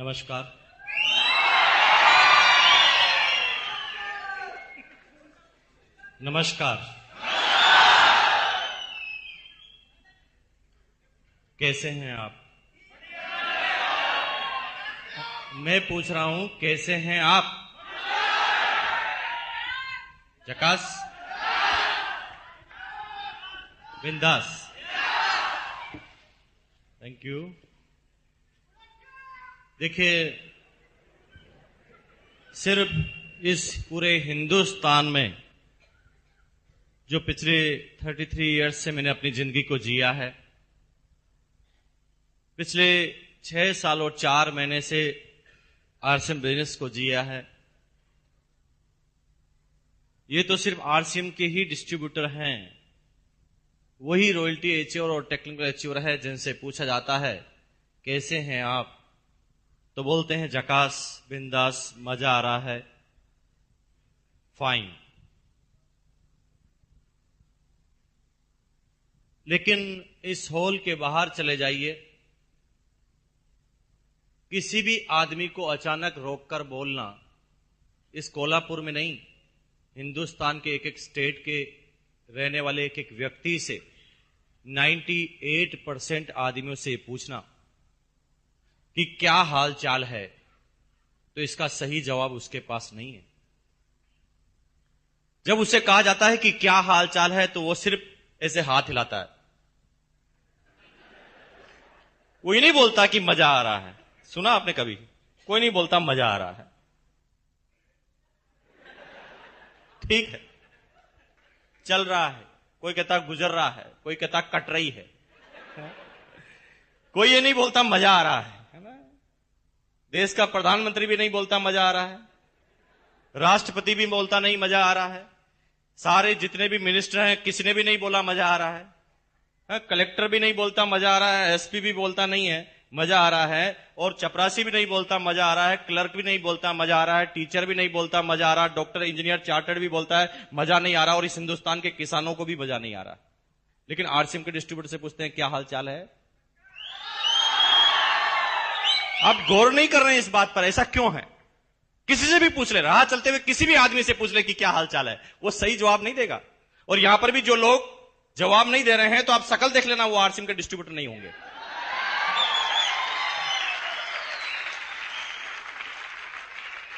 नमस्कार। नमस्कार। कैसे हैं आप? मैं पूछ रहा हूं कैसे हैं आप? झकास? बिंदास? Thank you. देखिए, सिर्फ इस पूरे हिंदुस्तान में जो पिछले 33 इयर्स से मैंने अपनी जिंदगी को जिया है, पिछले 6 साल और 4 महीने से आरसीएम बिजनेस को जिया है। ये तो सिर्फ आरसीएम के ही डिस्ट्रीब्यूटर हैं, वही रॉयल्टी अचीवर और टेक्निकल अचीवर है जिनसे पूछा जाता है कैसे हैं आप, तो बोलते हैं झकास, बिंदास, मजा आ रहा है, फाइन। लेकिन इस हॉल के बाहर चले जाइए, किसी भी आदमी को अचानक रोककर बोलना, इस कोल्हापुर में नहीं, हिंदुस्तान के एक एक स्टेट के रहने वाले एक एक व्यक्ति से 98% आदमियों से पूछना कि क्या हाल चाल है, तो इसका सही जवाब उसके पास नहीं है। जब उसे कहा जाता है कि क्या हाल चाल है, तो वो सिर्फ ऐसे हाथ हिलाता है, वो ये नहीं बोलता कि मजा आ रहा है। सुना आपने कभी? कोई नहीं बोलता मजा आ रहा है। ठीक है, चल रहा है, कोई कहता गुजर रहा है, कोई कहता कट रही है, कोई ये नहीं बोलता मजा आ रहा है ना? देश का प्रधानमंत्री भी नहीं बोलता मजा आ रहा है, राष्ट्रपति भी बोलता नहीं मजा आ रहा है, सारे जितने भी मिनिस्टर हैं किसी ने भी नहीं बोला मजा आ रहा है, कलेक्टर भी नहीं बोलता मजा आ रहा है, एसपी भी बोलता नहीं है मजा आ रहा है, और चपरासी भी नहीं बोलता मजा आ रहा है, क्लर्क भी नहीं बोलता मजा आ रहा है, टीचर भी नहीं बोलता मजा आ रहा है, डॉक्टर, इंजीनियर, चार्टर्ड भी बोलता है मजा नहीं आ रहा, और इस हिंदुस्तान के किसानों को भी मजा नहीं आ रहा। लेकिन आरसीएम के डिस्ट्रीब्यूटर से पूछते हैं क्या हाल चाल है? आप गौर नहीं कर रहे हैं इस बात पर, ऐसा क्यों है? किसी से भी पूछ ले, राह चलते हुए किसी भी आदमी से पूछ ले कि क्या हाल चाल है, वो सही जवाब नहीं देगा। और यहां पर भी जो लोग जवाब नहीं दे रहे हैं, तो आप शकल देख लेना, वो आरसीएम के डिस्ट्रीब्यूटर नहीं होंगे।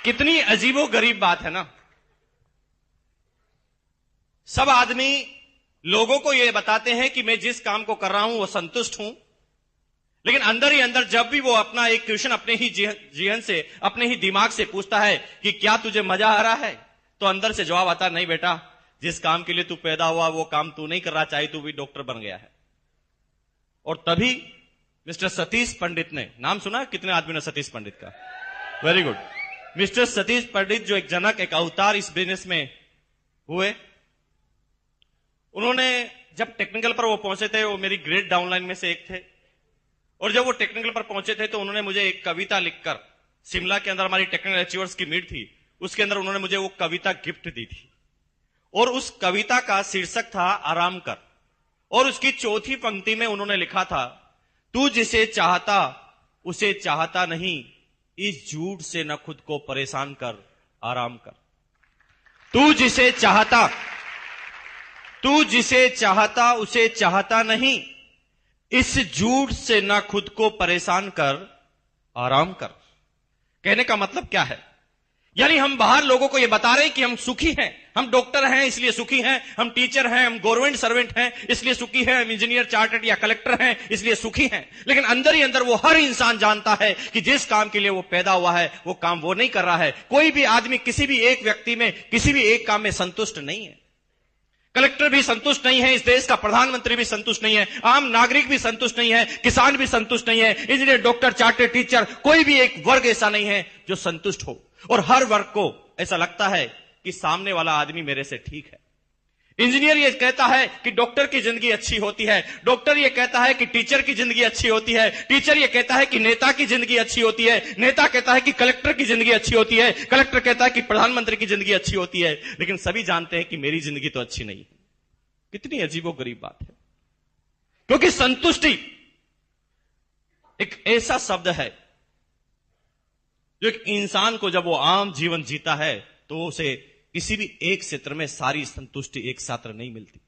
कितनी अजीबो गरीब बात है ना। सब आदमी लोगों को यह बताते हैं कि मैं जिस काम को कर रहा हूं वो संतुष्ट हूं, लेकिन अंदर ही अंदर जब भी वो अपना एक क्वेश्चन अपने ही जीवन से, अपने ही दिमाग से पूछता है कि क्या तुझे मजा आ रहा है, तो अंदर से जवाब आता नहीं बेटा, जिस काम के लिए तू पैदा हुआ वो काम तू नहीं कर रहा, चाहे तू भी डॉक्टर बन गया है। और तभी मिस्टर सतीश पंडित ने, नाम सुना कितने आदमी ने सतीश पंडित का? Very good. मिस्टर सतीश पंडित जो एक जनक, एक अवतार इस बिजनेस में हुए, उन्होंने जब टेक्निकल पर वो पहुंचे थे, वो मेरी ग्रेट डाउनलाइन में से एक थे, और जब वो टेक्निकल पर पहुंचे थे तो उन्होंने मुझे एक कविता लिखकर, शिमला के अंदर हमारी टेक्निकल अचीवर्स की मीट थी, उसके अंदर उन्होंने मुझे वो कविता गिफ्ट दी थी, और उस कविता का शीर्षक था आराम कर, और उसकी चौथी पंक्ति में उन्होंने लिखा था, तू जिसे चाहता उसे चाहता नहीं, इस झूठ से न खुद को परेशान कर, आराम कर। तू जिसे चाहता उसे चाहता नहीं, इस झूठ से न खुद को परेशान कर, आराम कर। कहने का मतलब क्या है? यानी हम बाहर लोगों को यह बता रहे हैं कि हम सुखी हैं, हम डॉक्टर हैं इसलिए सुखी हैं, हम टीचर हैं, हम गवर्नमेंट सर्वेंट हैं इसलिए सुखी हैं, हम इंजीनियर, चार्टर्ड या कलेक्टर हैं इसलिए सुखी हैं। लेकिन अंदर ही अंदर वो हर इंसान जानता है कि जिस काम के लिए वो पैदा हुआ है वो काम वो नहीं कर रहा है। कोई भी आदमी किसी भी एक व्यक्ति में, किसी भी एक काम में संतुष्ट नहीं है। कलेक्टर भी संतुष्ट नहीं है, इस देश का प्रधानमंत्री भी संतुष्ट नहीं है, आम नागरिक भी संतुष्ट नहीं है, किसान भी संतुष्ट नहीं है, इंजीनियर, डॉक्टर, चार्टर्ड, टीचर, कोई भी एक वर्ग ऐसा नहीं है जो संतुष्ट हो। और हर वर्ग को ऐसा लगता है कि सामने वाला आदमी मेरे से ठीक है। इंजीनियर ये कहता है कि डॉक्टर की जिंदगी अच्छी होती है, डॉक्टर ये कहता है कि टीचर की जिंदगी अच्छी होती है, टीचर ये कहता है कि नेता की जिंदगी अच्छी होती है, नेता कहता है कि कलेक्टर की जिंदगी अच्छी होती है, कलेक्टर कहता है कि प्रधानमंत्री की जिंदगी अच्छी होती है, लेकिन सभी जानते हैं कि मेरी जिंदगी तो अच्छी नहीं है। कितनी अजीबोगरीब बात है, क्योंकि संतुष्टि एक ऐसा शब्द है जो एक इंसान को जब वो आम जीवन जीता है तो उसे किसी भी एक क्षेत्र में सारी संतुष्टि एक साथ नहीं मिलती।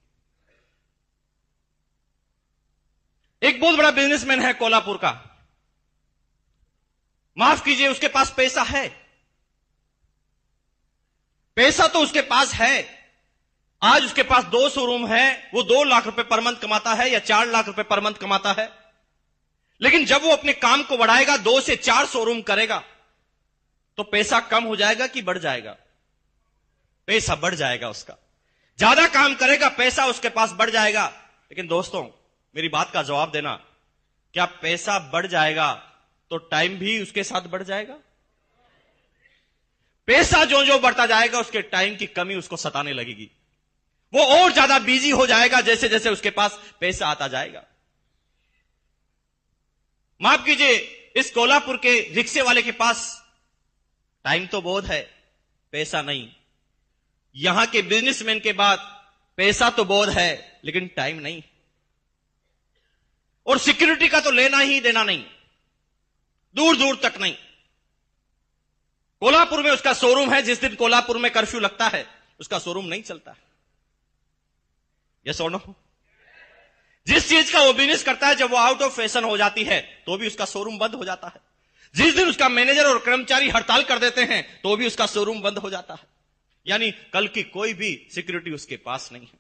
एक बहुत बड़ा बिजनेसमैन है कोल्हापुर का, माफ कीजिए, उसके पास पैसा है, पैसा तो उसके पास है। आज उसके पास 2 शोरूम है, वो 2 लाख रुपए पर मंथ कमाता है या 4 लाख रुपए पर मंथ कमाता है। लेकिन जब वो अपने काम को बढ़ाएगा, 2 से 4 शोरूम करेगा, तो पैसा कम हो जाएगा कि बढ़ जाएगा? पैसा बढ़ जाएगा उसका। ज्यादा काम करेगा, पैसा उसके पास बढ़ जाएगा। लेकिन दोस्तों, मेरी बात का जवाब देना, क्या पैसा बढ़ जाएगा तो टाइम भी उसके साथ बढ़ जाएगा? पैसा जो जो बढ़ता जाएगा, उसके टाइम की कमी उसको सताने लगेगी। वो और ज्यादा बिजी हो जाएगा जैसे जैसे उसके पास पैसा आता जाएगा। माफ कीजिए, इस कोल्हापुर के रिक्शे वाले के पास टाइम तो बहुत है, पैसा नहीं। यहां के बिजनेसमैन के बाद पैसा तो बहुत है, लेकिन टाइम नहीं। और सिक्योरिटी का तो लेना ही देना नहीं, दूर दूर तक नहीं। कोल्हापुर में उसका शोरूम है, जिस दिन कोल्हापुर में कर्फ्यू लगता है उसका शोरूम नहीं चलता। यस और नो? जिस चीज का वो बिजनेस करता है, जब वो आउट ऑफ फैशन हो जाती है तो भी उसका शोरूम बंद हो जाता है। जिस दिन उसका मैनेजर और कर्मचारी हड़ताल कर देते हैं तो भी उसका शोरूम बंद हो जाता है। यानी कल की कोई भी सिक्योरिटी उसके पास नहीं है।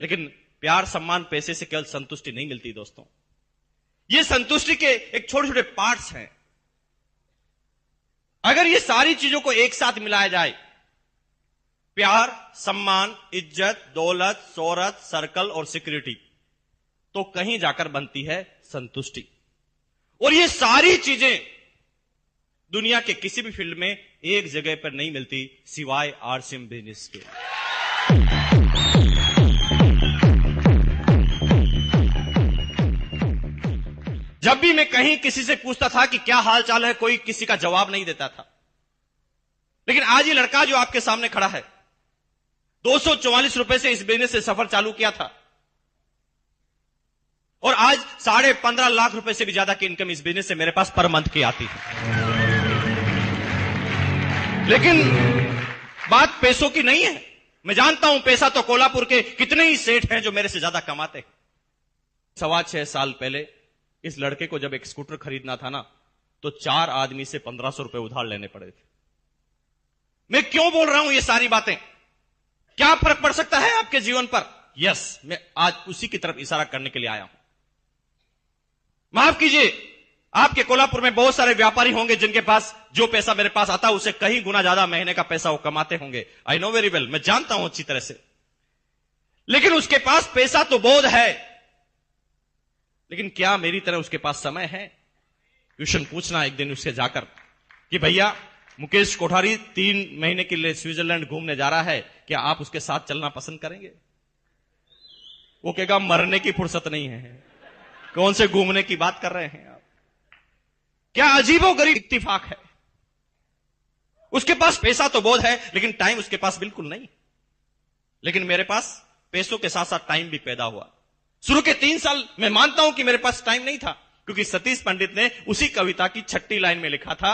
लेकिन प्यार, सम्मान, पैसे से केवल संतुष्टि नहीं मिलती दोस्तों। ये संतुष्टि के एक छोटे छोटे पार्ट्स हैं। अगर ये सारी चीजों को एक साथ मिलाया जाए, प्यार, सम्मान, इज्जत, दौलत, शोहरत, सर्कल और सिक्योरिटी, तो कहीं जाकर बनती है संतुष्टि। और ये सारी चीजें दुनिया के किसी भी फील्ड में एक जगह पर नहीं मिलती सिवाय आरसीएम बिजनेस के। जब भी मैं कहीं किसी से पूछता था कि क्या हाल चाल है, कोई किसी का जवाब नहीं देता था। लेकिन आज ये लड़का जो आपके सामने खड़ा है, 244 रुपए से इस बिजनेस से सफर चालू किया था और आज 15.5 लाख रुपए से भी ज्यादा की इनकम इस बिजनेस से मेरे पास पर मंथ की आती है। लेकिन बात पैसों की नहीं है। मैं जानता हूं पैसा तो कोल्हापुर के कितने ही सेठ हैं जो मेरे से ज्यादा कमाते हैं। 6.25 साल पहले इस लड़के को जब एक स्कूटर खरीदना था ना, तो 4 आदमी से 1500 रुपए उधार लेने पड़े थे। मैं क्यों बोल रहा हूं ये सारी बातें? क्या फर्क पड़ सकता है आपके जीवन पर? यस, मैं आज उसी की तरफ इशारा करने के लिए आया हूं। माफ कीजिए, आपके कोल्हापुर में बहुत सारे व्यापारी होंगे जिनके पास जो पैसा मेरे पास आता है उससे कहीं गुना ज्यादा महीने का पैसा वो कमाते होंगे। आई नो वेरी वेल, मैं जानता हूं अच्छी तरह से। लेकिन उसके पास पैसा तो बहुत है, लेकिन क्या मेरी तरह उसके पास समय है? क्वेश्चन पूछना एक दिन उससे जाकर कि भैया, मुकेश कोठारी 3 महीने के लिए स्विट्जरलैंड घूमने जा रहा है, क्या आप उसके साथ चलना पसंद करेंगे? वो कहेगा मरने की फुर्सत नहीं है, कौन से घूमने की बात कर रहे हैं आप? क्या अजीबोगरीब इत्तिफाक है। उसके पास पैसा तो बहुत है, लेकिन टाइम उसके पास बिल्कुल नहीं। लेकिन मेरे पास पैसों के साथ साथ टाइम भी पैदा हुआ। शुरू के 3 साल मैं मानता हूं कि मेरे पास टाइम नहीं था, क्योंकि सतीश पंडित ने उसी कविता की 6ठी लाइन में लिखा था,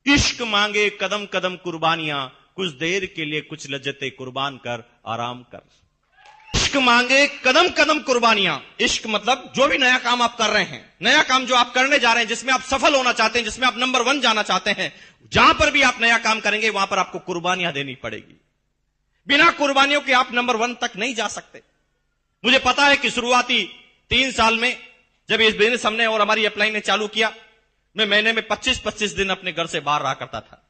इश्क मांगे कदम कदम कुर्बानियां, कुछ देर के लिए कुछ लज्जते कुर्बान कर आराम कर। इश्क मांगे कदम कदम कुर्बानियां। इश्क मतलब जो भी नया काम आप कर रहे हैं, नया काम जो आप करने जा रहे हैं, जिसमें आप सफल होना चाहते हैं, जिसमें आप नंबर 1 जाना चाहते हैं, जहां पर भी आप नया काम करेंगे वहां पर आपको कुर्बानियां देनी पड़ेगी। बिना कुर्बानियों के आप नंबर 1 तक नहीं जा सकते। मुझे पता है कि शुरुआती 3 साल में जब इस बिजनेस हमने और हमारी अपलाइन ने चालू किया, मैं महीने में 25-25 दिन अपने घर से बाहर रहा करता था।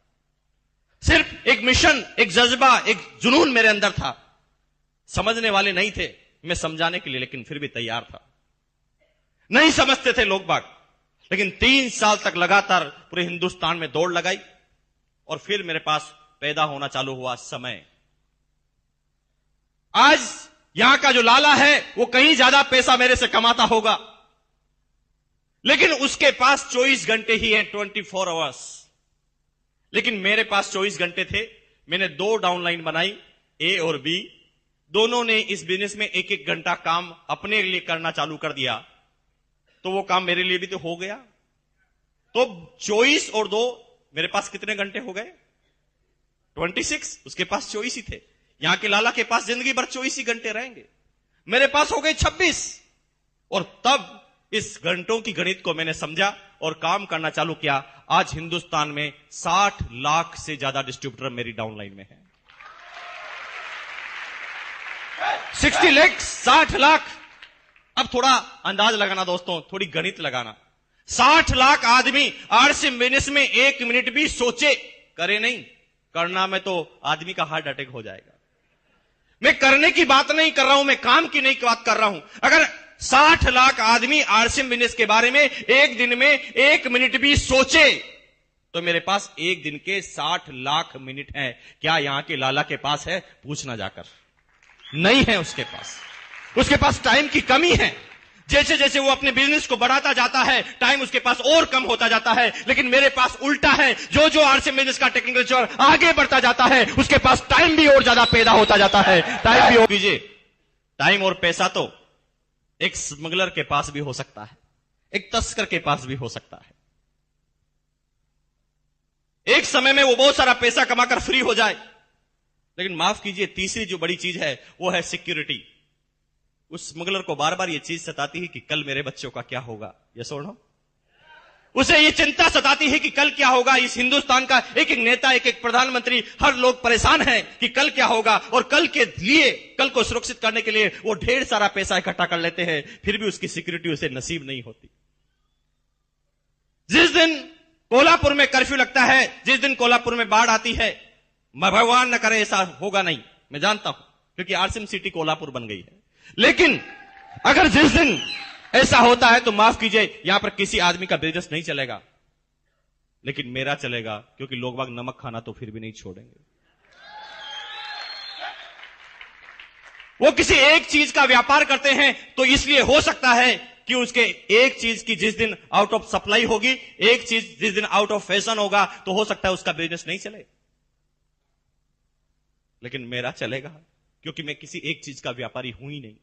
सिर्फ एक मिशन, एक जज्बा, एक जुनून मेरे अंदर था। समझने वाले नहीं थे मैं समझाने के लिए, लेकिन फिर भी तैयार था। नहीं समझते थे लोग बाग, लेकिन 3 साल तक लगातार पूरे हिंदुस्तान में दौड़ लगाई और फिर मेरे पास पैदा होना चालू हुआ समय। आज यहां का जो लाला है वो कहीं ज्यादा पैसा मेरे से कमाता होगा, लेकिन उसके पास 24 घंटे ही हैं, 24 आवर्स। लेकिन मेरे पास 24 घंटे थे। मैंने 2 डाउनलाइन बनाई, ए और बी। दोनों ने इस बिजनेस में 1-1 घंटा काम अपने लिए करना चालू कर दिया, तो वो काम मेरे लिए भी तो हो गया। तो 24 और 2 मेरे पास कितने घंटे हो गए? 26। उसके पास 24 ही थे। यहां के लाला के पास जिंदगी भर 24 ही घंटे रहेंगे। मेरे पास हो गए 26। और तब इस घंटों की गणित को मैंने समझा और काम करना चालू किया। आज हिंदुस्तान में 60 लाख से ज्यादा डिस्ट्रीब्यूटर मेरी डाउनलाइन में है। 60 लाख, 60 लाख। अब थोड़ा अंदाज लगाना दोस्तों, थोड़ी गणित लगाना। 60 लाख आदमी आरसीएम बिजनेस में 1 मिनट भी सोचे, करे नहीं। करना में तो आदमी का हार्ट अटैक हो जाएगा। मैं करने की बात नहीं कर रहा हूं, मैं काम की नहीं बात कर रहा हूं। अगर 60 लाख आदमी आरसीएम बिजनेस के बारे में एक दिन में 1 मिनट भी सोचे तो मेरे पास एक दिन के 60 लाख मिनट हैं। क्या यहां के लाला के पास है? पूछना जाकर। नहीं है उसके पास। उसके पास टाइम की कमी है। जैसे जैसे वो अपने बिजनेस को बढ़ाता जाता है, टाइम उसके पास और कम होता जाता है। लेकिन मेरे पास उल्टा है। जो जो आरसीएम बिजनेस का टेक्निकल चोर आगे बढ़ता जाता है, उसके पास टाइम भी और ज्यादा पैदा होता जाता है। टाइम भी हो कीजिए। टाइम और पैसा तो एक स्मगलर के पास भी हो सकता है, एक तस्कर के पास भी हो सकता है। एक समय में वो बहुत सारा पैसा कमाकर फ्री हो जाए। लेकिन माफ कीजिए, तीसरी जो बड़ी चीज है वो है सिक्योरिटी। उस स्मगलर को बार बार ये चीज सताती है कि कल मेरे बच्चों का क्या होगा। ये सुनो, उसे ये चिंता सताती है कि कल क्या होगा। इस हिंदुस्तान का एक एक नेता, एक एक प्रधानमंत्री, हर लोग परेशान हैं कि कल क्या होगा। और कल के लिए, कल को सुरक्षित करने के लिए वो ढेर सारा पैसा इकट्ठा कर लेते हैं, फिर भी उसकी सिक्योरिटी उसे नसीब नहीं होती। जिस दिन कोल्हापुर में कर्फ्यू लगता है, जिस दिन कोल्हापुर में बाढ़ आती है, भगवान न करे ऐसा होगा नहीं, मैं जानता हूं, क्योंकि आरसीएम सिटी कोल्हापुर बन गई है। लेकिन अगर जिस दिन ऐसा होता है तो माफ कीजिए, यहां पर किसी आदमी का बिजनेस नहीं चलेगा, लेकिन मेरा चलेगा, क्योंकि लोग बाग नमक खाना तो फिर भी नहीं छोड़ेंगे। वो किसी एक चीज का व्यापार करते हैं तो इसलिए हो सकता है कि उसके एक चीज की जिस दिन आउट ऑफ सप्लाई होगी, एक चीज जिस दिन आउट ऑफ फैशन होगा, तो हो सकता है उसका बिजनेस नहीं चले। लेकिन मेरा चलेगा, क्योंकि मैं किसी एक चीज का व्यापारी हूं ही नहीं।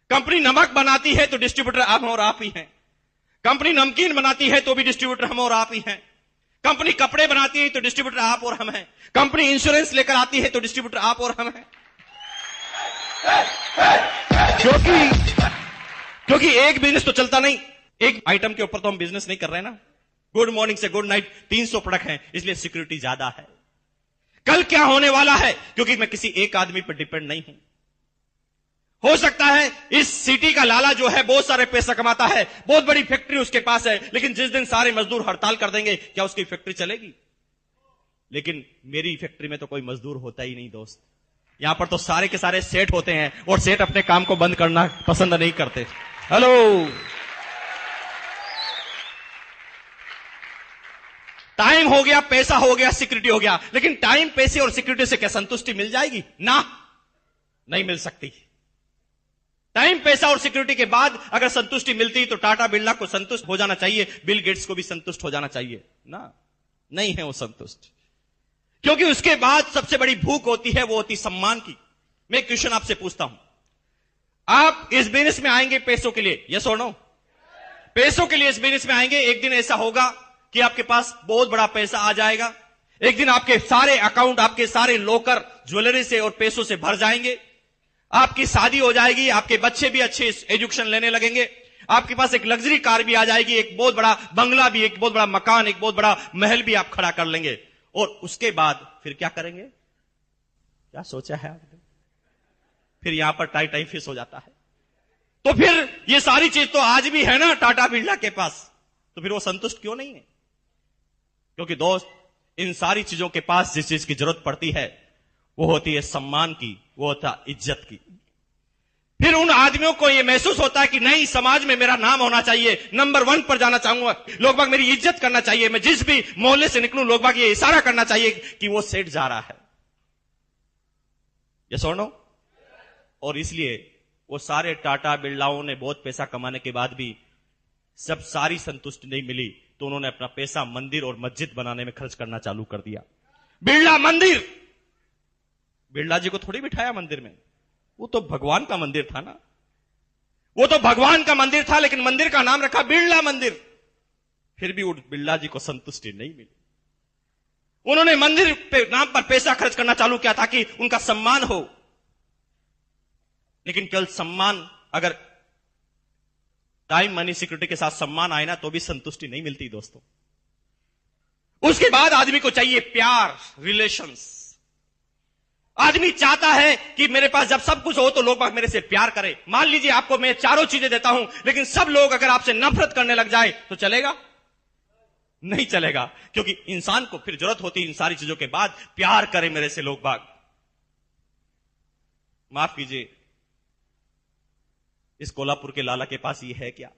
कंपनी नमक बनाती है तो डिस्ट्रीब्यूटर हम और आप ही हैं। कंपनी नमकीन बनाती है तो भी डिस्ट्रीब्यूटर हम और आप ही हैं। कंपनी कपड़े बनाती है तो डिस्ट्रीब्यूटर आप और हम हैं। कंपनी इंश्योरेंस लेकर आती है तो डिस्ट्रीब्यूटर आप और हम हैं। क्योंकि एक बिजनेस तो चलता नहीं, एक आइटम के ऊपर तो हम बिजनेस नहीं कर रहे ना। गुड मॉर्निंग से गुड नाइट 300 प्रोडक्ट हैं, इसलिए सिक्योरिटी ज्यादा है। कल क्या होने वाला है, क्योंकि मैं किसी एक आदमी पर डिपेंड नहीं हूं। हो सकता है इस सिटी का लाला जो है बहुत सारे पैसा कमाता है, बहुत बड़ी फैक्ट्री उसके पास है, लेकिन जिस दिन सारे मजदूर हड़ताल कर देंगे, क्या उसकी फैक्ट्री चलेगी? लेकिन मेरी फैक्ट्री में तो कोई मजदूर होता ही नहीं दोस्त। यहां पर तो सारे के सारे सेठ होते हैं, और सेठ अपने काम को बंद करना पसंद नहीं करते। हेलो, टाइम हो गया, पैसा हो गया, सिक्योरिटी हो गया, लेकिन टाइम, पैसे और सिक्योरिटी से क्या संतुष्टि मिल जाएगी? ना, नहीं मिल सकती। टाइम, पैसा और सिक्योरिटी के बाद अगर संतुष्टि मिलती तो टाटा बिरला को संतुष्ट हो जाना चाहिए, बिल गेट्स को भी संतुष्ट हो जाना चाहिए ना। नहीं है वो संतुष्ट, क्योंकि उसके बाद सबसे बड़ी भूख होती है, वो होती सम्मान की। मैं एक क्वेश्चन आपसे पूछता हूं, आप इस बिजनेस में आएंगे पैसों के लिए? यस और नो? पैसों के लिए इस बिजनेस में आएंगे। एक दिन ऐसा होगा कि आपके पास बहुत बड़ा पैसा आ जाएगा। एक दिन आपके सारे अकाउंट, आपके सारे लॉकर ज्वेलरी से और पैसों से भर जाएंगे। आपकी शादी हो जाएगी, आपके बच्चे भी अच्छे एजुकेशन लेने लगेंगे, आपके पास एक लग्जरी कार भी आ जाएगी, एक बहुत बड़ा बंगला भी, एक बहुत बड़ा मकान, एक बहुत बड़ा महल भी आप खड़ा कर लेंगे। और उसके बाद फिर क्या करेंगे? क्या सोचा है आपने? फिर यहां पर टाई फिश हो जाता है। तो फिर ये सारी चीज तो आज भी है ना टाटा बिरला के पास, तो फिर वो संतुष्ट क्यों नहीं है? क्योंकि दोस्त, इन सारी चीजों के पास जिस चीज की जरूरत पड़ती है वो होती है सम्मान की, वो होता है इज्जत की। फिर उन आदमियों को यह महसूस होता है कि नहीं, समाज में मेरा नाम होना चाहिए, नंबर 1 पर जाना चाहूंगा, लोग बाग मेरी इज्जत करना चाहिए, मैं जिस भी मोहल्ले से निकलूं लोग बाग ये इशारा करना चाहिए कि वो सेठ जा रहा है। यस और नो? और इसलिए वो सारे टाटा बिरलाओं ने बहुत पैसा कमाने के बाद भी सब सारी संतुष्टि नहीं मिली, तो उन्होंने अपना पैसा मंदिर और मस्जिद बनाने में खर्च करना चालू कर दिया। बिरला मंदिर, बिरला जी को थोड़ी बिठाया मंदिर में, वो तो भगवान का मंदिर था ना। वो तो भगवान का मंदिर था, लेकिन मंदिर का नाम रखा बिरला मंदिर। फिर भी उस बिल्ला जी को संतुष्टि नहीं मिली। उन्होंने मंदिर पे नाम पर पैसा खर्च करना चालू किया ताकि उनका सम्मान हो, लेकिन केवल सम्मान, अगर टाइम मनी सिक्योरिटी के साथ सम्मान आए ना तो भी संतुष्टि नहीं मिलती दोस्तों। उसके बाद आदमी को चाहिए प्यार, रिलेशंस। आदमी चाहता है कि मेरे पास जब सब कुछ हो तो लोग मेरे से प्यार करें। मान लीजिए आपको मैं चारों चीजें देता हूं, लेकिन सब लोग अगर आपसे नफरत करने लग जाए तो चलेगा? नहीं चलेगा, क्योंकि इंसान को फिर जरूरत होती है इन सारी चीजों के बाद प्यार करे मेरे से लोग बाग। माफ कीजिए, इस कोल्हापुर के लाला के पास ये है क्या?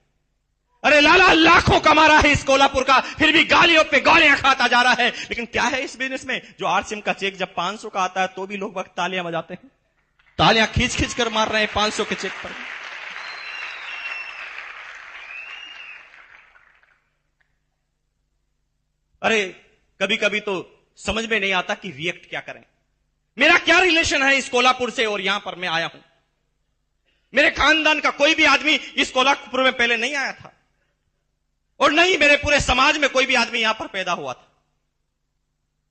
अरे लाला लाखों कमा रहा है इस कोल्हापुर का, फिर भी गालियों पे गालियां खाता जा रहा है। लेकिन क्या है इस बिजनेस में? जो आरसीएम का चेक जब 500 का आता है तो भी लोग वक्त तालियां बजाते हैं, तालियां खींच खींच कर मार रहे हैं 500 के चेक पर। अरे कभी कभी तो समझ में नहीं आता कि रिएक्ट क्या करें। मेरा क्या रिलेशन है इस कोल्हापुर से और यहां पर मैं आया हूं? मेरे खानदान का कोई भी आदमी इस कोल्हापुर में पहले नहीं आया था, और नहीं मेरे पूरे समाज में कोई भी आदमी यहां पर पैदा हुआ था।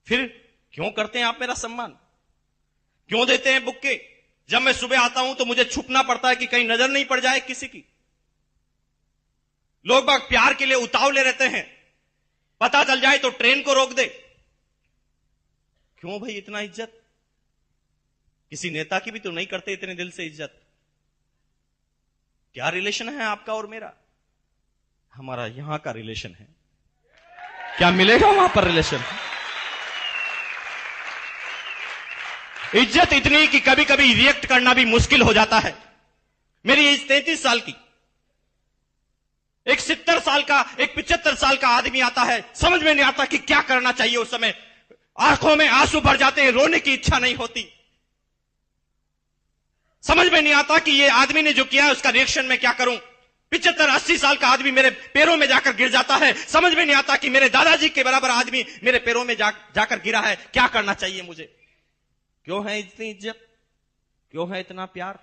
फिर क्यों करते हैं आप मेरा सम्मान? क्यों देते हैं बुक्के? जब मैं सुबह आता हूं तो मुझे छुपना पड़ता है कि कहीं नजर नहीं पड़ जाए किसी की। लोग बाग प्यार के लिए उतावले रहते हैं, पता चल जाए तो ट्रेन को रोक दे। क्यों भाई इतना इज्जत? किसी नेता की भी तो नहीं करते इतने दिल से इज्जत। क्या रिलेशन है आपका और मेरा? हमारा यहां का रिलेशन है, क्या मिलेगा वहां पर रिलेशन? इज्जत इतनी कि कभी कभी रिएक्ट करना भी मुश्किल हो जाता है। मेरी एज 33 साल की, एक 70 साल का, एक 75 साल का आदमी आता है, समझ में नहीं आता कि क्या करना चाहिए। उस समय आंखों में आंसू भर जाते हैं, रोने की इच्छा नहीं होती। समझ में नहीं आता कि ये आदमी ने जो किया है उसका रिएक्शन में क्या करूं। 75-80 साल का आदमी मेरे पैरों में जाकर गिर जाता है, समझ में नहीं आता कि मेरे दादाजी के बराबर आदमी मेरे पैरों में जाकर गिरा है, क्या करना चाहिए मुझे? क्यों है इतनी इज्जत? क्यों है इतना प्यार?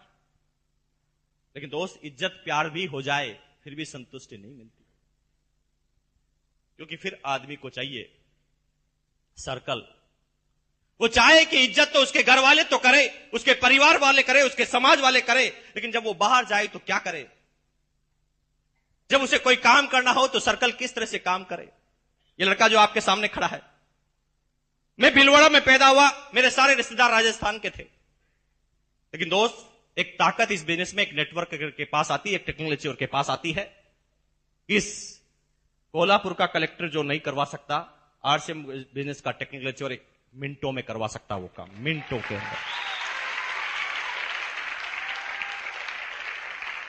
लेकिन दोस्त, इज्जत प्यार भी हो जाए फिर भी संतुष्टि नहीं मिलती, क्योंकि फिर आदमी को चाहिए सर्कल। वो चाहे कि इज्जत तो उसके घर वाले तो करे, उसके परिवार वाले करे, उसके समाज वाले करे, लेकिन जब वो बाहर जाए तो क्या करे? जब उसे कोई काम करना हो तो सर्कल किस तरह से काम करे? ये लड़का जो आपके सामने खड़ा है, मैं भीलवाड़ा में पैदा हुआ, मेरे सारे रिश्तेदार राजस्थान के थे। लेकिन दोस्त, एक ताकत इस बिजनेस में एक नेटवर्क के पास आती है, एक टेक्नोलॉजी के पास आती है। इस कोल्हापुर का कलेक्टर जो नहीं करवा सकता, आरसीएम बिजनेस का टेक्नोलॉजी और एक मिनटों में करवा सकता वो काम, मिनटों के अंदर।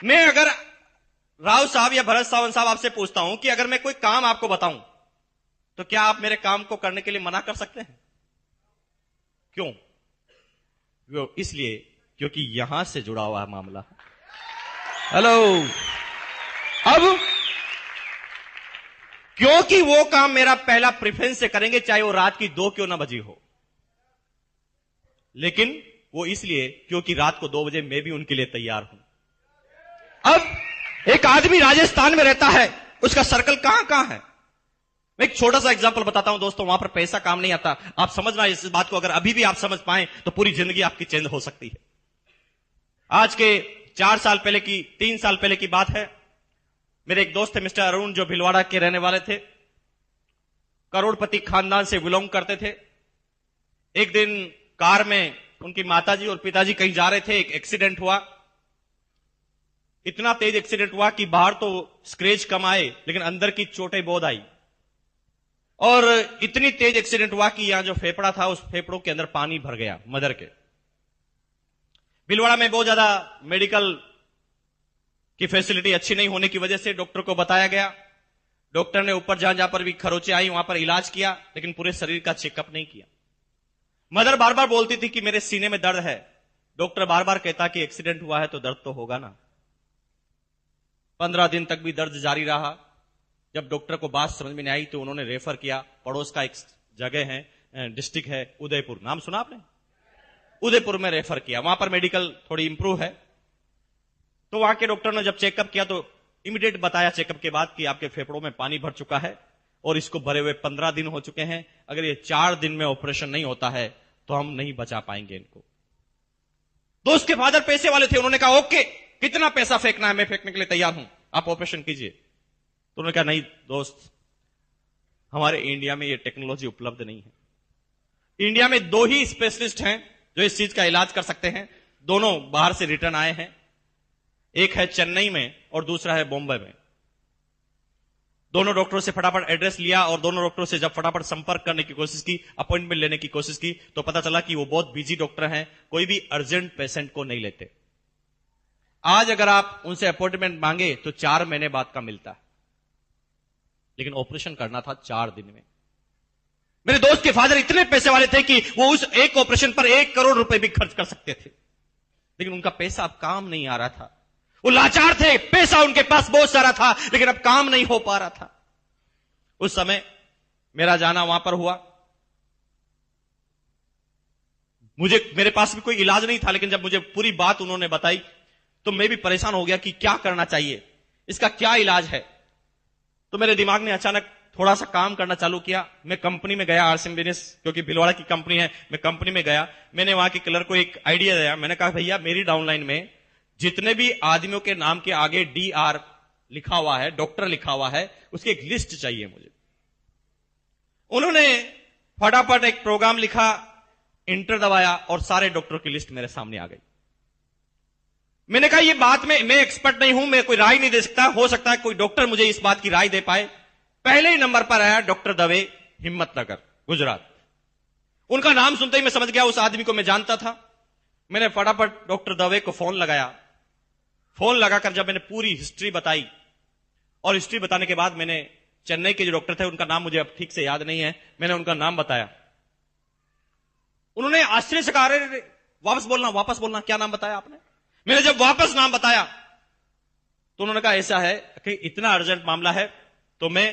मैं अगर राव साहब या भरत सावंत साहब आपसे पूछता हूं कि अगर मैं कोई काम आपको बताऊं तो क्या आप मेरे काम को करने के लिए मना कर सकते हैं? क्यों? वो इसलिए क्योंकि यहां से जुड़ा हुआ है मामला। हेलो, अब क्योंकि वो काम मेरा पहला प्रेफरेंस से करेंगे, चाहे वो रात की 2 क्यों ना बजी हो, लेकिन वो इसलिए क्योंकि रात को 2 बजे मैं भी उनके लिए तैयार हूं। अब एक आदमी राजस्थान में रहता है, उसका सर्कल कहां कहां है? मैं एक छोटा सा एग्जांपल बताता हूं दोस्तों, वहां पर पैसा काम नहीं आता। आप समझना इस बात को, अगर अभी भी आप समझ पाए तो पूरी जिंदगी आपकी चेंज हो सकती है। आज के 4 साल पहले की, 3 साल पहले की बात है। मेरे एक दोस्त थे मिस्टर अरुण, जो भीलवाड़ा के रहने वाले थे, करोड़पति खानदान से बिलोंग करते थे। एक दिन कार में उनकी माताजी और पिताजी कहीं जा रहे थे, एक एक्सीडेंट हुआ। इतना तेज एक्सीडेंट हुआ कि बाहर तो स्क्रैच कम आए, लेकिन अंदर की चोटें बहुत आई। और इतनी तेज एक्सीडेंट हुआ कि यहां जो फेफड़ा था, उस फेफड़ों के अंदर पानी भर गया मदर के। भीलवाड़ा में बहुत ज्यादा मेडिकल की फैसिलिटी अच्छी नहीं होने की वजह से डॉक्टर को बताया गया। डॉक्टर ने ऊपर जहां पर भी खरोचे आई वहां पर इलाज किया, लेकिन पूरे शरीर का चेकअप नहीं किया। मदर बार बार बोलती थी कि मेरे सीने में दर्द है। डॉक्टर बार बार कहता कि एक्सीडेंट हुआ है तो दर्द तो होगा ना। 15 दिन तक भी दर्द जारी रहा। जब डॉक्टर को बात समझ में नहीं आई तो उन्होंने रेफर किया। पड़ोस का एक जगह है, डिस्ट्रिक्ट है उदयपुर, नाम सुना आपने? उदयपुर में रेफर किया। वहां पर मेडिकल थोड़ी इंप्रूव है। तो वहां के डॉक्टर ने जब चेकअप किया तो इमीडिएट बताया चेकअप के बाद कि आपके फेफड़ों में पानी भर चुका है और इसको भरे हुए 15 दिन हो चुके हैं। अगर ये 4 दिन में ऑपरेशन नहीं होता है तो हम नहीं बचा पाएंगे इनको। दोस्त के फादर पैसे वाले थे, उन्होंने कहा ओके, कितना पैसा फेंकना है, मैं फेंकने के लिए तैयार हूं, आप ऑपरेशन कीजिए। तो उन्होंने कहा नहीं दोस्त, हमारे इंडिया में ये टेक्नोलॉजी उपलब्ध नहीं है। इंडिया में 2 ही स्पेशलिस्ट हैं जो इस चीज का इलाज कर सकते हैं, दोनों बाहर से रिटर्न आए हैं। एक है चेन्नई में और दूसरा है बॉम्बे में। दोनों डॉक्टरों से फटाफट एड्रेस लिया और दोनों डॉक्टरों से जब फटाफट संपर्क करने की कोशिश की, अपॉइंटमेंट लेने की कोशिश की, तो पता चला कि वो बहुत बिजी डॉक्टर हैं, कोई भी अर्जेंट पेशेंट को नहीं लेते। आज अगर आप उनसे अपॉइंटमेंट मांगे तो 4 महीने बाद का मिलता है, लेकिन ऑपरेशन करना था 4 दिन में। मेरे दोस्त के फादर इतने पैसे वाले थे कि वो उस एक ऑपरेशन पर 1 करोड़ रुपए भी खर्च कर सकते थे, लेकिन उनका पैसा अब काम नहीं आ रहा था। वो लाचार थे, पैसा उनके पास बहुत सारा था लेकिन अब काम नहीं हो पा रहा था। उस समय मेरा जाना वहां पर हुआ। मेरे पास भी कोई इलाज नहीं था, लेकिन जब मुझे पूरी बात उन्होंने बताई तो मैं भी परेशान हो गया कि क्या करना चाहिए, इसका क्या इलाज है। तो मेरे दिमाग ने अचानक थोड़ा सा काम करना चालू किया। मैं कंपनी में गया, आरसीएम बिजनेस, क्योंकि भिलवाड़ा की कंपनी है, मैं कंपनी में गया। मैंने वहां के क्लर्क को एक आइडिया दिया। मैंने कहा भैया मेरी डाउनलाइन में जितने भी आदमियों के नाम के आगे DR लिखा हुआ है, डॉक्टर लिखा हुआ है, उसकी एक लिस्ट चाहिए मुझे। उन्होंने फटाफट एक प्रोग्राम लिखा, इंटर दबाया और सारे डॉक्टरों की लिस्ट मेरे सामने आ गई। मैंने कहा ये बात में मैं एक्सपर्ट नहीं हूं, मैं कोई राय नहीं दे सकता, हो सकता है कोई डॉक्टर मुझे इस बात की राय दे पाए। पहले ही नंबर पर आया डॉक्टर दवे, हिम्मतनगर, गुजरात। उनका नाम सुनते ही मैं समझ गया उस आदमी को मैं जानता था। मैंने फटाफट डॉक्टर दवे को फोन लगाया। फोन लगाकर जब मैंने पूरी हिस्ट्री बताई, और हिस्ट्री बताने के बाद मैंने चेन्नई के जो डॉक्टर थे, उनका नाम मुझे अब ठीक से याद नहीं है, मैंने उनका नाम बताया। उन्होंने आश्चर्य से कहा अरे वापस बोलना, क्या नाम बताया आपने? मैंने जब वापस नाम बताया तो उन्होंने कहा ऐसा है कि इतना अर्जेंट मामला है तो मैं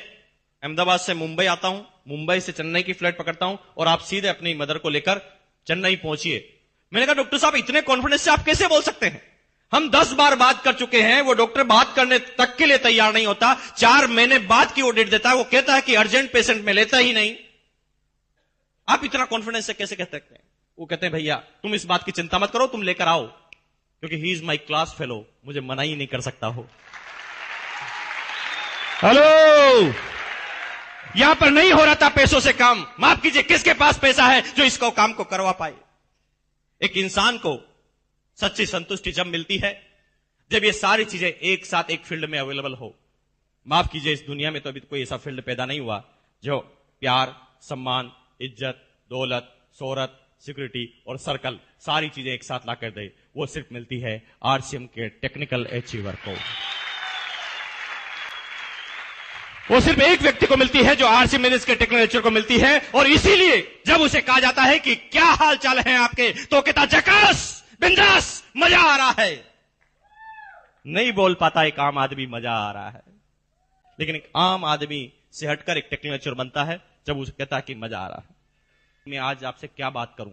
अहमदाबाद से मुंबई आता हूं, मुंबई से चेन्नई की फ्लाइट पकड़ता हूं और आप सीधे अपनी मदर को लेकर चेन्नई पहुंचिए। मैंने कहा डॉक्टर साहब इतने कॉन्फिडेंस से आप कैसे बोल सकते हैं? हम 10 बार बात कर चुके हैं, वो डॉक्टर बात करने तक के लिए तैयार नहीं होता। 4 महीने बाद की वो डेट देता है, वो कहता है कि अर्जेंट पेशेंट में लेता ही नहीं। आप इतना कॉन्फिडेंस से कैसे कह सकते हैं? वो कहते हैं भैया तुम इस बात की चिंता मत करो, तुम लेकर आओ, क्योंकि he is my class fellow, मुझे मना ही नहीं कर सकता हो। हेलो, यहां पर नहीं हो रहा था पैसों से काम। माफ कीजिए, किसके पास पैसा है जो इसको काम को करवा पाए? एक इंसान को सच्ची संतुष्टि जब मिलती है जब ये सारी चीजें एक साथ एक फील्ड में अवेलेबल हो। माफ कीजिए, इस दुनिया में तो अभी कोई ऐसा फील्ड पैदा नहीं हुआ जो प्यार, सम्मान, इज्जत, दौलत, शोहरत, सिक्योरिटी और सर्कल सारी चीजें एक साथ ला कर दे। वो सिर्फ मिलती है आरसीएम के टेक्निकल अचीवर को। वो सिर्फ एक व्यक्ति को मिलती है जो आरसीएम के टेक्निकल अचीवर को मिलती है। और इसीलिए जब उसे कहा जाता है कि क्या हाल चाल है आपके, तो कहता जकास, बिंदास, मजा आ रहा है। नहीं बोल पाता एक आम आदमी मजा आ रहा है, लेकिन एक आम आदमी से हटकर एक टेक्निकल अचीवर बनता है जब उसे कहता है कि मजा आ रहा है। मैं आज आपसे क्या बात करूं,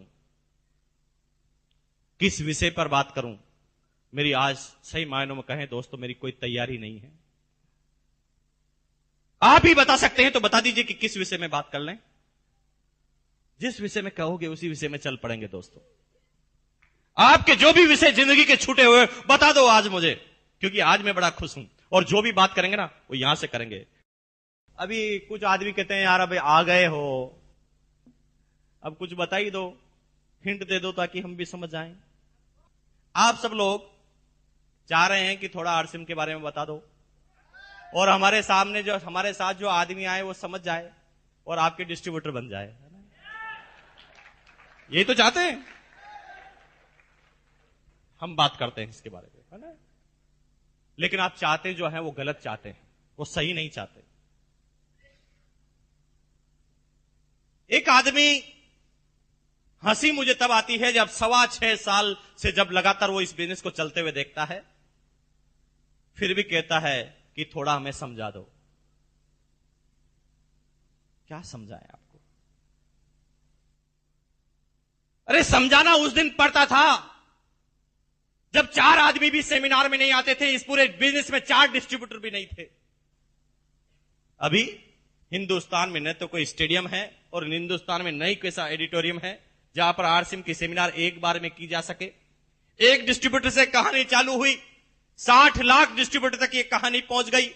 किस विषय पर बात करूं, मेरी आज सही मायनों में कहें दोस्तों मेरी कोई तैयारी नहीं है। आप ही बता सकते हैं तो बता दीजिए कि किस विषय में बात कर लें। जिस विषय में कहोगे उसी विषय में चल पड़ेंगे दोस्तों। आपके जो भी विषय जिंदगी के छूटे हुए बता दो आज मुझे, क्योंकि आज मैं बड़ा खुश हूं और जो भी बात करेंगे ना वो यहां से करेंगे। अभी कुछ आदमी कहते हैं यार अब आ गए हो, अब कुछ बता ही दो, हिंट दे दो ताकि हम भी समझ जाएं। आप सब लोग चाह रहे हैं कि थोड़ा आरसीएम के बारे में बता दो और हमारे सामने जो हमारे साथ जो आदमी आए वो समझ जाए और आपके डिस्ट्रीब्यूटर बन जाए। यही तो चाहते हैं। हम बात करते हैं इसके बारे में, है ना? लेकिन आप चाहते जो है वो गलत चाहते हैं, वो सही नहीं चाहते। एक आदमी, हंसी मुझे तब आती है जब 6.25 साल से जब लगातार वो इस बिजनेस को चलते हुए देखता है, फिर भी कहता है कि थोड़ा हमें समझा दो। क्या समझाएं आपको? अरे समझाना उस दिन पड़ता था जब 4 आदमी भी सेमिनार में नहीं आते थे, इस पूरे बिजनेस में 4 डिस्ट्रीब्यूटर भी नहीं थे। अभी हिंदुस्तान में न तो कोई स्टेडियम है और हिंदुस्तान में नई कैसा एडिटोरियम है जहां पर आरसीएम की सेमिनार एक बार में की जा सके। एक डिस्ट्रीब्यूटर से कहानी चालू हुई, 60 लाख डिस्ट्रीब्यूटर तक ये कहानी पहुंच गई,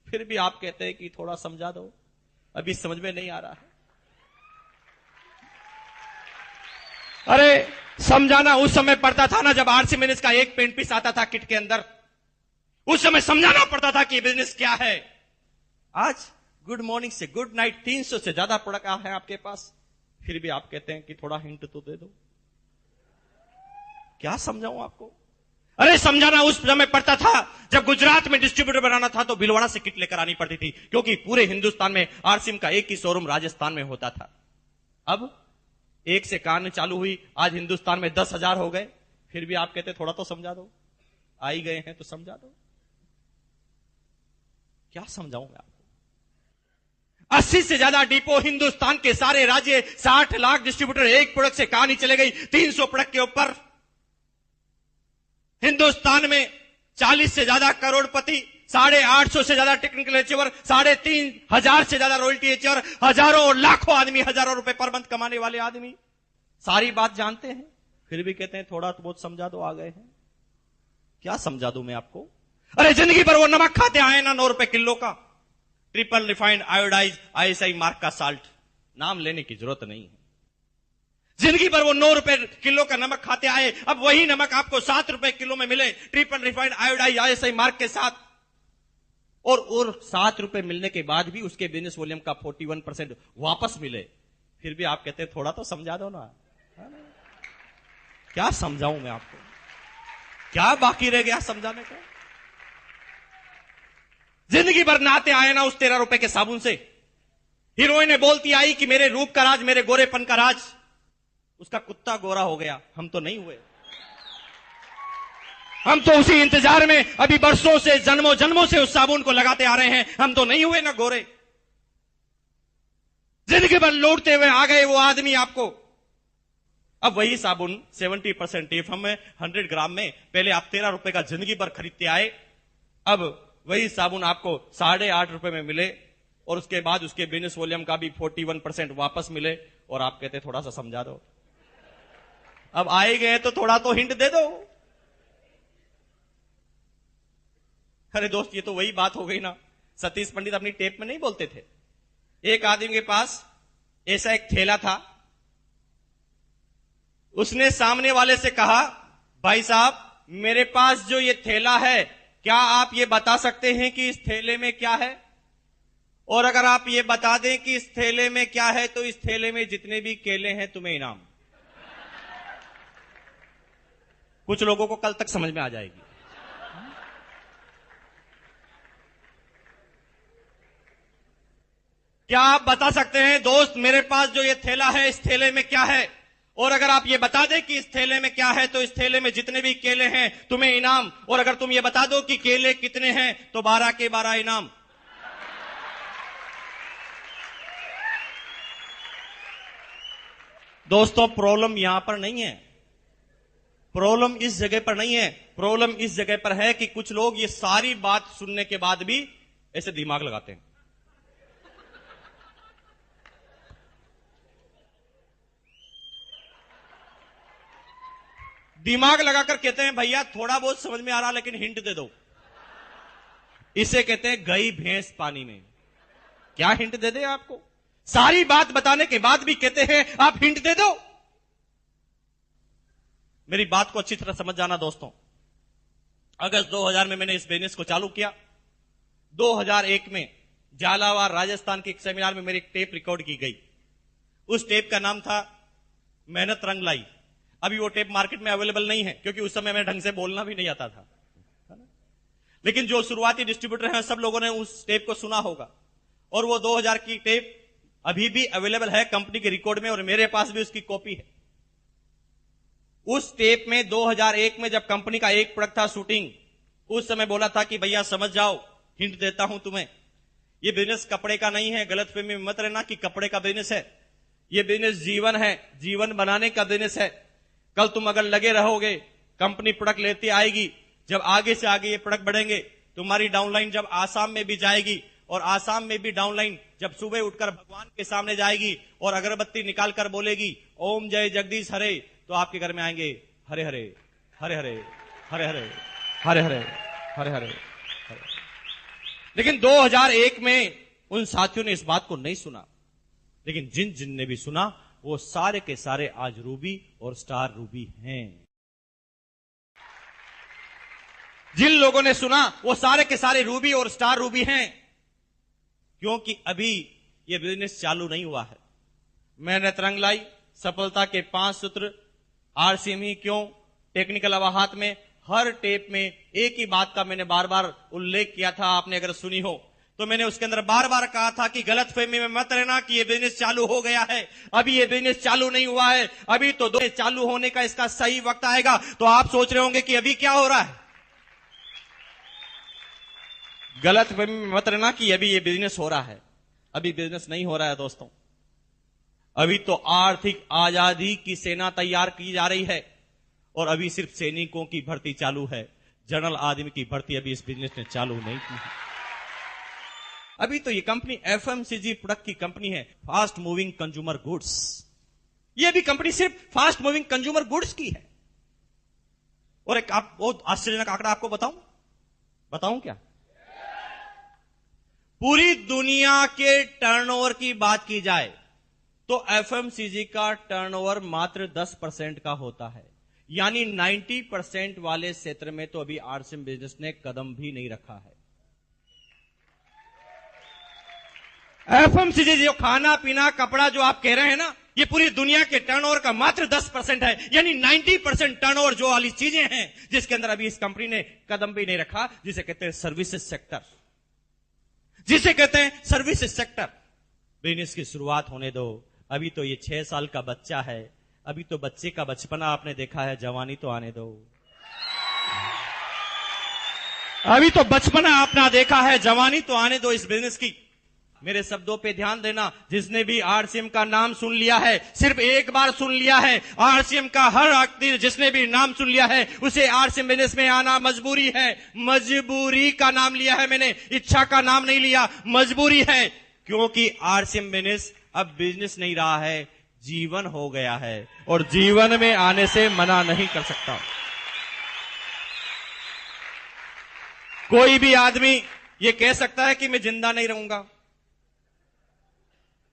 फिर भी आप कहते हैं कि थोड़ा समझा दो, अभी समझ में नहीं आ रहा है। अरे समझाना उस समय पड़ता था ना जब आरसी बिजनेस का एक पेंट पीस आता था किट के अंदर, उस समय समझाना पड़ता था कि बिजनेस क्या है। आज गुड मॉर्निंग से गुड नाइट 300 से ज्यादा प्रोडक्ट है आपके पास, फिर भी आप कहते हैं कि थोड़ा हिंट तो दे दो। क्या समझाऊं आपको? अरे समझाना उस समय पड़ता था जब गुजरात में डिस्ट्रीब्यूटर बनाना था तो भिलवाड़ा से किट लेकर आनी पड़ती थी, क्योंकि पूरे हिंदुस्तान में आरसीएम का एक ही शोरूम राजस्थान में होता था। अब एक से कहानी चालू हुई, आज हिंदुस्तान में 10,000 हो गए, फिर भी आप कहते थोड़ा तो समझा दो, आ ही गए हैं तो समझा दो। क्या समझाऊं मैं आपको? 80 से ज्यादा डिपो हिंदुस्तान के सारे राज्य, 60 लाख डिस्ट्रीब्यूटर, एक प्रोडक्ट से कहानी चले गई 300 प्रोडक्ट के ऊपर। हिंदुस्तान में 40 से ज्यादा करोड़पति, 850 से ज्यादा टेक्निकल अचीवर, 3,500 से ज्यादा रॉयल्टी अचीवर, हजारों और लाखों आदमी, हजारों रुपए पर मंथ कमाने वाले आदमी, सारी बात जानते हैं, फिर भी कहते हैं थोड़ा तो बहुत समझा दो, आ गए हैं। क्या समझा दूं मैं आपको? अरे जिंदगी भर वो नमक खाते आए ना 9 रुपए किलो का, triple refined iodise ISI mark का साल्ट, नाम लेने की जरूरत नहीं है। जिंदगी भर वो 9 रुपए किलो का नमक खाते आए, अब वही नमक आपको 7 रुपए किलो में मिले, triple refined iodise ISI mark के साथ, और 7 रुपए मिलने के बाद भी उसके बिजनेस वॉल्यूम का 41% वापस मिले, फिर भी आप कहते हैं थोड़ा तो समझा दो ना। क्या समझाऊं मैं आपको? क्या बाकी रह गया समझाने को? जिंदगी भर नहाते आए ना उस 13 रुपए के साबुन से, हीरोइने बोलती आई कि मेरे रूप का राज, मेरे गोरेपन का राज, उसका कुत्ता गोरा हो गया, हम तो नहीं हुए। हम तो उसी इंतजार में अभी बरसों से, जन्मों जन्मों से उस साबुन को लगाते आ रहे हैं, हम तो नहीं हुए ना गोरे। जिंदगी भर लौटते हुए आ गए वो आदमी आपको। अब वही साबुन 70% टीफम में 100 ग्राम में, पहले आप 13 रुपए का जिंदगी भर खरीदते आए, अब वही साबुन आपको 8.5 रुपए में मिले, और उसके बाद उसके बिजनेस वॉल्यूम का भी 41% वापस मिले, और आप कहते थोड़ा सा समझा दो। अब आए गए तो थोड़ा तो हिंट दे दो। अरे दोस्त, ये तो वही बात हो गई ना, सतीश पंडित अपनी टेप में नहीं बोलते थे, एक आदमी के पास ऐसा एक थैला था, उसने सामने वाले से कहा, भाई साहब मेरे पास जो ये थैला है, क्या आप ये बता सकते हैं कि इस थैले में क्या है? और अगर आप ये बता दें कि इस थैले में क्या है तो इस थैले में जितने भी केले हैं तुम्हें इनाम। कुछ लोगों को कल तक समझ में आ जाएगी। क्या आप बता सकते हैं दोस्त, मेरे पास जो ये थैला है इस थैले में क्या है? और अगर आप ये बता दें कि इस थैले में क्या है तो इस थैले में जितने भी केले हैं तुम्हें इनाम, और अगर तुम ये बता दो कि केले कितने हैं तो 12 के 12 इनाम। दोस्तों, प्रॉब्लम यहां पर नहीं है, प्रॉब्लम इस जगह पर नहीं है, प्रॉब्लम इस जगह पर है कि कुछ लोग ये सारी बात सुनने के बाद भी ऐसे दिमाग लगाते हैं। दिमाग लगाकर कहते हैं भैया थोड़ा बहुत समझ में आ रहा लेकिन हिंट दे दो। इसे कहते हैं गई भैंस पानी में। क्या हिंट दे दे आपको? सारी बात बताने के बाद भी कहते हैं आप हिंट दे दो। मेरी बात को अच्छी तरह समझ जाना दोस्तों। अगस्त 2000 में मैंने इस बिजनेस को चालू किया। 2001 में झालावाड़ राजस्थान के एक सेमिनार में मेरी एक टेप रिकॉर्ड की गई। उस टेप का नाम था मेहनत रंग लाई। अभी वो टेप मार्केट में अवेलेबल नहीं है क्योंकि उस समय मैं ढंग से बोलना भी नहीं आता था, लेकिन जो शुरुआती डिस्ट्रीब्यूटर हैं सब लोगों ने उस टेप को सुना होगा। और वो 2000 की टेप अभी भी अवेलेबल है कंपनी के रिकॉर्ड में, और मेरे पास भी उसकी कॉपी है। उस टेप में 2001 में जब कंपनी का एक प्रोडक्ट था शूटिंग, उस समय बोला था कि भैया समझ जाओ, हिंट देता हूं तुम्हें, ये बिजनेस कपड़े का नहीं है, गलतफहमी में मत रहना कि कपड़े का बिजनेस है। ये बिजनेस जीवन है, जीवन बनाने का बिजनेस है। कल तुम अगर लगे रहोगे, कंपनी प्रोडक्ट लेती आएगी, जब आगे से आगे ये प्रोडक्ट बढ़ेंगे, तुम्हारी डाउनलाइन जब आसाम में भी जाएगी और आसाम में भी डाउनलाइन जब सुबह उठकर भगवान के सामने जाएगी और अगरबत्ती निकालकर बोलेगी ओम जय जगदीश हरे, तो आपके घर में आएंगे हरे हरे हरे हरे हरे हरे हरे हरे हरे हरे हरे। लेकिन 2001 में उन साथियों ने इस बात को नहीं सुना, लेकिन जिन जिन ने भी सुना वो सारे के सारे आज रूबी और स्टार रूबी हैं। जिन लोगों ने सुना वो सारे के सारे रूबी और स्टार रूबी हैं, क्योंकि अभी ये बिजनेस चालू नहीं हुआ है। मैंने तरंग लाई सफलता के 5 सूत्र, आरसीएम ही क्यों, टेक्निकल अवाहत में हर टेप में एक ही बात का मैंने बार बार उल्लेख किया था। आपने अगर सुनी हो तो मैंने उसके अंदर बार बार कहा था कि गलतफहमी में मत रहना कि ये बिजनेस चालू हो गया है, अभी ये बिजनेस चालू नहीं हुआ है, अभी तो चालू होने का इसका सही वक्त आएगा। तो आप सोच रहे होंगे कि अभी क्या हो रहा है। गलतफहमी में मत रहना कि अभी ये बिजनेस हो रहा है, अभी बिजनेस नहीं हो रहा है दोस्तों। अभी तो आर्थिक आजादी की सेना तैयार की जा रही है और अभी सिर्फ सैनिकों की भर्ती चालू है, जनरल आदमी की भर्ती अभी इस बिजनेस ने चालू नहीं की है। अभी तो ये कंपनी एफएमसीजी प्रोडक्ट की कंपनी है, फास्ट मूविंग कंज्यूमर गुड्स। ये भी कंपनी सिर्फ फास्ट मूविंग कंज्यूमर गुड्स की है। और एक आप बहुत आश्चर्यजनक आंकड़ा आपको बताऊं क्या? पूरी दुनिया के टर्नओवर की बात की जाए तो एफएमसीजी का टर्नओवर मात्र 10% का होता है, यानी 90% वाले क्षेत्र में तो अभी आरसीएम बिजनेस ने कदम भी नहीं रखा है। एफएमसीजी जो खाना पीना कपड़ा जो आप कह रहे हैं ना, ये पूरी दुनिया के टर्नओवर का मात्र 10% है, यानी 90% टर्नओवर जो वाली चीजें हैं जिसके अंदर अभी इस कंपनी ने कदम भी नहीं रखा, जिसे कहते हैं सर्विसेज सेक्टर, जिसे कहते हैं सर्विसेज सेक्टर। बिजनेस की शुरुआत होने दो। अभी तो ये 6 साल का बच्चा है, अभी तो बच्चे का बचपना आपने देखा है, जवानी तो आने दो। अभी तो बचपना अपना देखा है, जवानी तो आने दो इस बिजनेस की। मेरे शब्दों पे ध्यान देना, जिसने भी आरसीएम का नाम सुन लिया है, सिर्फ एक बार सुन लिया है, आरसीएम का हर व्यक्ति जिसने भी नाम सुन लिया है उसे आरसीएम बिजनेस में आना मजबूरी है। मजबूरी का नाम लिया है मैंने, इच्छा का नाम नहीं लिया, मजबूरी है। क्योंकि आरसीएम बिजनेस अब बिजनेस नहीं रहा है, जीवन हो गया है और जीवन में आने से मना नहीं कर सकता। कोई भी आदमी ये कह सकता है कि मैं जिंदा नहीं रहूंगा,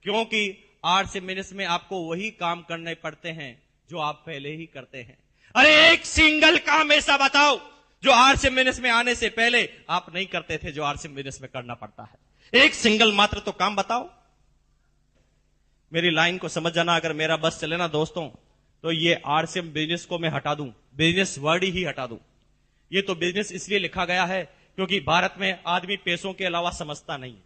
क्योंकि आरसीएम बिजनेस में आपको वही काम करने पड़ते हैं जो आप पहले ही करते हैं। अरे एक सिंगल काम ऐसा बताओ जो आरसीएम बिजनेस में आने से पहले आप नहीं करते थे, जो आरसीएम बिजनेस में करना पड़ता है। एक सिंगल मात्र तो काम बताओ। मेरी लाइन को समझ जाना, अगर मेरा बस चले ना दोस्तों तो ये आरसीएम बिजनेस को मैं हटा दूं, बिजनेस वर्ड ही हटा दूं। ये तो बिजनेस इसलिए लिखा गया है क्योंकि भारत में आदमी पैसों के अलावा समझता नहीं,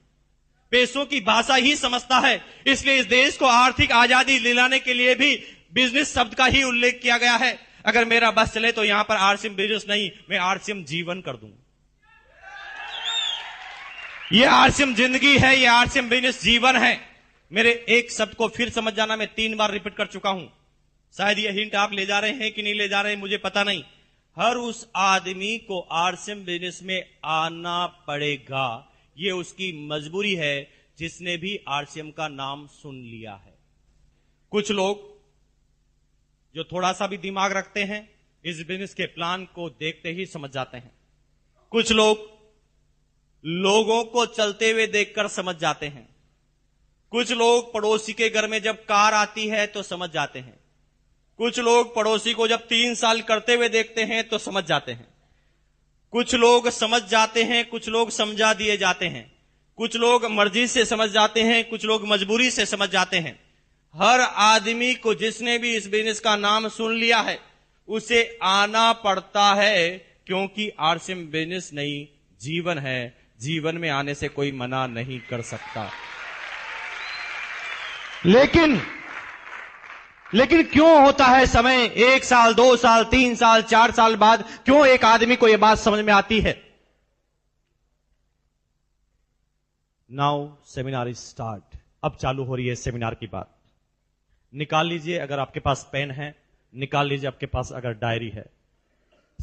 पैसों की भाषा ही समझता है। इसलिए इस देश को आर्थिक आजादी दिलाने के लिए भी बिजनेस शब्द का ही उल्लेख किया गया है। अगर मेरा बस चले तो यहां पर आरसीएम बिजनेस नहीं, मैं आरसीएम जीवन कर दूं। ये आरसीएम जिंदगी है, ये आरसीएम बिजनेस जीवन है। मेरे एक शब्द को फिर समझ जाना, मैं 3 बार रिपीट कर चुका हूं। शायद ये हिंट आप ले जा रहे हैं कि नहीं ले जा रहे हैं मुझे पता नहीं। हर उस आदमी को आरसीएम बिजनेस में आना पड़ेगा, ये उसकी मजबूरी है जिसने भी आरसीएम का नाम सुन लिया है। कुछ लोग जो थोड़ा सा भी दिमाग रखते हैं इस बिजनेस के प्लान को देखते ही समझ जाते हैं। कुछ लोग लोगों को चलते हुए देखकर समझ जाते हैं। कुछ लोग पड़ोसी के घर में जब कार आती है तो समझ जाते हैं। कुछ लोग पड़ोसी को जब 3 साल करते हुए देखते हैं तो समझ जाते हैं। कुछ लोग समझ जाते हैं, कुछ लोग समझा दिए जाते हैं, कुछ लोग मर्जी से समझ जाते हैं, कुछ लोग मजबूरी से समझ जाते हैं। हर आदमी को जिसने भी इस बिजनेस का नाम सुन लिया है उसे आना पड़ता है, क्योंकि आरसीएम बिजनेस नहीं जीवन है। जीवन में आने से कोई मना नहीं कर सकता। लेकिन क्यों होता है समय 1 साल 2 साल 3 साल 4 साल बाद क्यों एक आदमी को यह बात समझ में आती है? Now seminar is start. अब चालू हो रही है सेमिनार की बात। निकाल लीजिए अगर आपके पास पेन है, निकाल लीजिए आपके पास अगर डायरी है।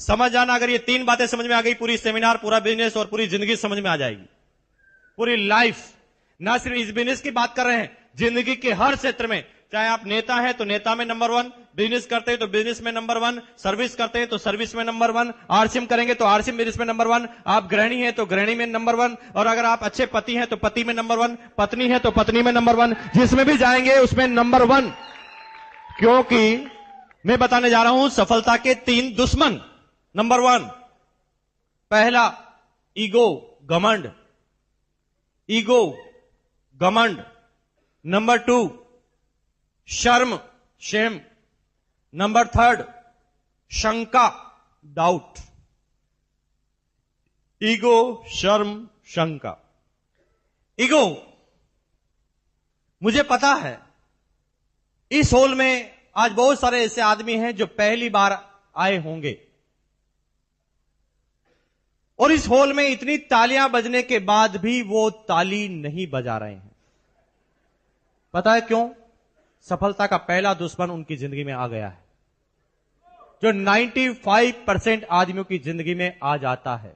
समझ जाना, अगर ये 3 बातें समझ में आ गई, पूरी सेमिनार, पूरा बिजनेस और पूरी जिंदगी समझ में आ जाएगी। पूरी लाइफ, ना सिर्फ इस बिजनेस की बात कर रहे हैं, जिंदगी के हर क्षेत्र में, चाहे आप नेता हैं तो नेता में नंबर 1, बिजनेस करते हैं तो बिजनेस में नंबर 1, सर्विस करते हैं तो सर्विस में नंबर 1, आरसीएम करेंगे तो आरसीएम बिजनेस में नंबर 1, आप गृहिणी हैं तो गृहिणी में नंबर 1, और अगर आप अच्छे पति हैं तो पति में नंबर 1, पत्नी है तो पत्नी में नंबर 1, जिसमें भी जाएंगे उसमें नंबर 1। क्योंकि मैं बताने जा रहा हूं सफलता के 3 दुश्मन। नंबर 1, पहला ईगो, घमंड, ईगो, घमंड। नंबर 2, शर्म, शेम। नंबर 3, शंका, डाउट। ईगो, शर्म, शंका। ईगो, मुझे पता है इस हॉल में आज बहुत सारे ऐसे आदमी हैं जो पहली बार आए होंगे, और इस हॉल में इतनी तालियां बजने के बाद भी वो ताली नहीं बजा रहे हैं। पता है क्यों? सफलता का पहला दुश्मन उनकी जिंदगी में आ गया है, जो 95% आदमियों की जिंदगी में आ जाता है,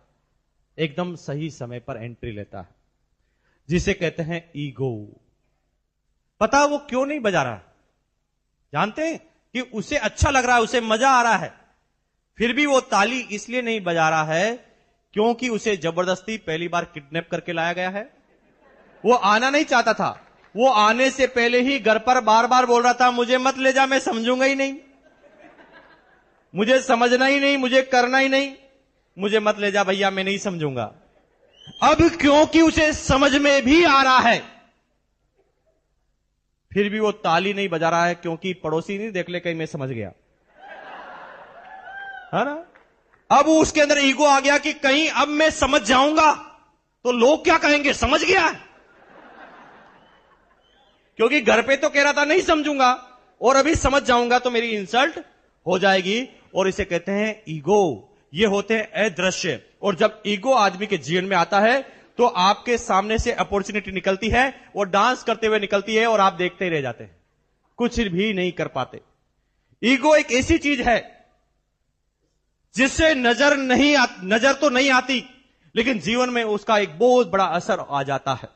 एकदम सही समय पर एंट्री लेता है, जिसे कहते हैं ईगो। पता है वो क्यों नहीं बजा रहा है? जानते हैं कि उसे अच्छा लग रहा है, उसे मजा आ रहा है, फिर भी वो ताली इसलिए नहीं बजा रहा है क्योंकि उसे जबरदस्ती पहली बार किडनैप करके लाया गया है। वो आना नहीं चाहता था, वो आने से पहले ही घर पर बार बार बोल रहा था, मुझे मत ले जा, मैं समझूंगा ही नहीं, मुझे समझना ही नहीं, मुझे करना ही नहीं, मुझे मत ले जा भैया, मैं नहीं समझूंगा। अब क्योंकि उसे समझ में भी आ रहा है, फिर भी वो ताली नहीं बजा रहा है, क्योंकि पड़ोसी नहीं देख ले कहीं मैं समझ गया, है ना। अब उसके अंदर ईगो आ गया कि कहीं अब मैं समझ जाऊंगा तो लोग क्या कहेंगे, समझ गया। क्योंकि घर पे तो कह रहा था नहीं समझूंगा, और अभी समझ जाऊंगा तो मेरी इंसल्ट हो जाएगी, और इसे कहते हैं ईगो। ये होते हैं अदृश्य, और जब ईगो आदमी के जीवन में आता है तो आपके सामने से अपॉर्चुनिटी निकलती है, वो डांस करते हुए निकलती है, और आप देखते ही रह जाते हैं, कुछ भी नहीं कर पाते। ईगो एक ऐसी चीज है जिससे नजर तो नहीं आती, लेकिन जीवन में उसका एक बहुत बड़ा असर आ जाता है।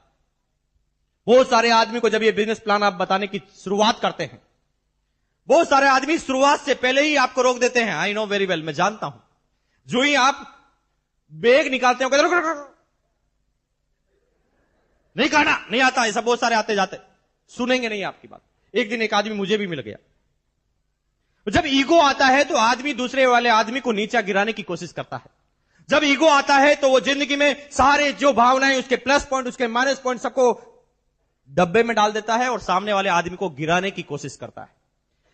बहुत सारे आदमी को जब ये बिजनेस प्लान आप बताने की शुरुआत करते हैं, बहुत सारे आदमी शुरुआत से पहले ही आपको रोक देते हैं। आई नो वेरी वेल, मैं जानता हूं। जो ही आप बैग निकालते हो, कहते नहीं कहना, नहीं आता, ऐसा बहुत सारे आते जाते, सुनेंगे नहीं आपकी बात। एक दिन एक आदमी मुझे भी मिल गया। जब ईगो आता है तो आदमी दूसरे वाले आदमी को नीचा गिराने की कोशिश करता है। जब ईगो आता है तो वो जिंदगी में सारे जो भावनाएं, उसके प्लस पॉइंट, उसके माइनस पॉइंट, सबको डब्बे में डाल देता है और सामने वाले आदमी को गिराने की कोशिश करता है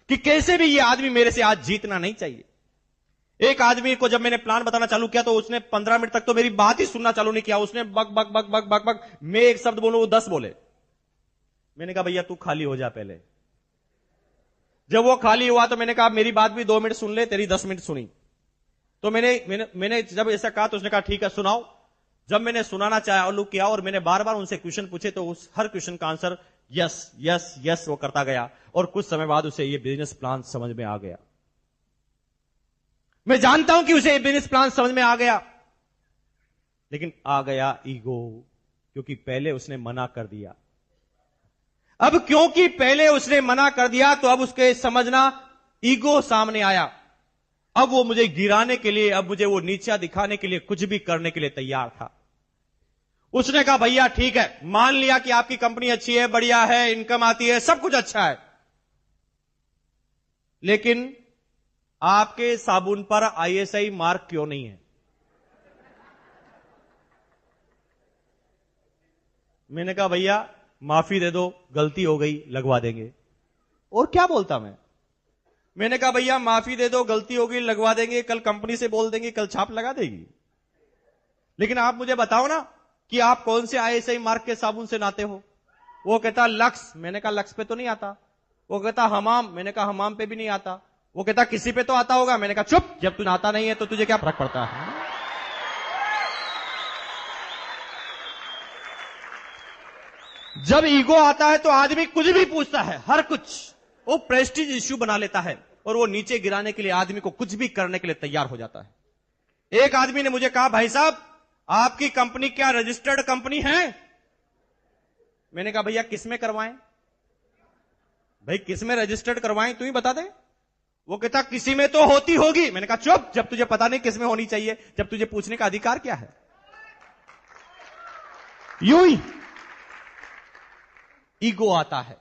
कि कैसे भी ये आदमी मेरे से आज जीतना नहीं चाहिए। एक आदमी को जब मैंने प्लान बताना चालू किया तो उसने 15 मिनट तक तो मेरी बात ही सुनना चालू नहीं किया। उसने बक बक बक बक बक बक, मैं एक शब्द बोलूं वो 10 बोले। मैंने कहा भैया तू खाली हो जा पहले। जब वो खाली हुआ तो मैंने कहा मेरी बात भी 2 मिनट सुन ले, तेरी 10 मिनट सुनी। तो मैंने जब ऐसा कहा तो उसने कहा ठीक है सुनाओ। जब मैंने सुनाना चालू किया और मैंने बार बार उनसे क्वेश्चन पूछे तो उस हर क्वेश्चन का आंसर यस यस यस वो करता गया, और कुछ समय बाद उसे ये बिजनेस प्लान समझ में आ गया। मैं जानता हूं कि उसे ये बिजनेस प्लान समझ में आ गया, लेकिन आ गया ईगो, क्योंकि पहले उसने मना कर दिया। अब क्योंकि पहले उसने मना कर दिया तो अब उसके समझना ईगो सामने आया। अब वो मुझे गिराने के लिए, अब मुझे वो नीचा दिखाने के लिए कुछ भी करने के लिए तैयार था। उसने कहा भैया ठीक है, मान लिया कि आपकी कंपनी अच्छी है, बढ़िया है, इनकम आती है, सब कुछ अच्छा है, लेकिन आपके साबुन पर आईएसआई मार्क क्यों नहीं है? मैंने कहा भैया माफी दे दो, गलती हो गई, लगवा देंगे। और क्या बोलता मैंने कहा भैया माफी दे दो, गलती हो गई, लगवा देंगे, कल कंपनी से बोल देंगे, कल छाप लगा देगी। लेकिन आप मुझे बताओ ना कि आप कौन से आईएसआई मार्क के साबुन से नहाते हो? वो कहता लक्स। मैंने कहा लक्स पे तो नहीं आता। वो कहता हमाम। मैंने कहा हमाम पे भी नहीं आता। वो कहता किसी पे तो आता होगा। मैंने कहा चुप, जब तू नहाता नहीं है तो तुझे क्या फर्क पड़ता है? जब ईगो आता है तो आदमी कुछ भी पूछता है, हर कुछ वो प्रेस्टीज इश्यू बना लेता है, और वो नीचे गिराने के लिए आदमी को कुछ भी करने के लिए तैयार हो जाता है। एक आदमी ने मुझे कहा, भाई साहब आपकी कंपनी क्या रजिस्टर्ड कंपनी है? मैंने कहा भैया किसमें करवाएं? भाई किसमें रजिस्टर्ड करवाएं तू ही बता दे। वो कहता किसी में तो होती होगी। मैंने कहा चुप, जब तुझे पता नहीं किसमें होनी चाहिए, जब तुझे पूछने का अधिकार क्या है? यूं ही ईगो आता है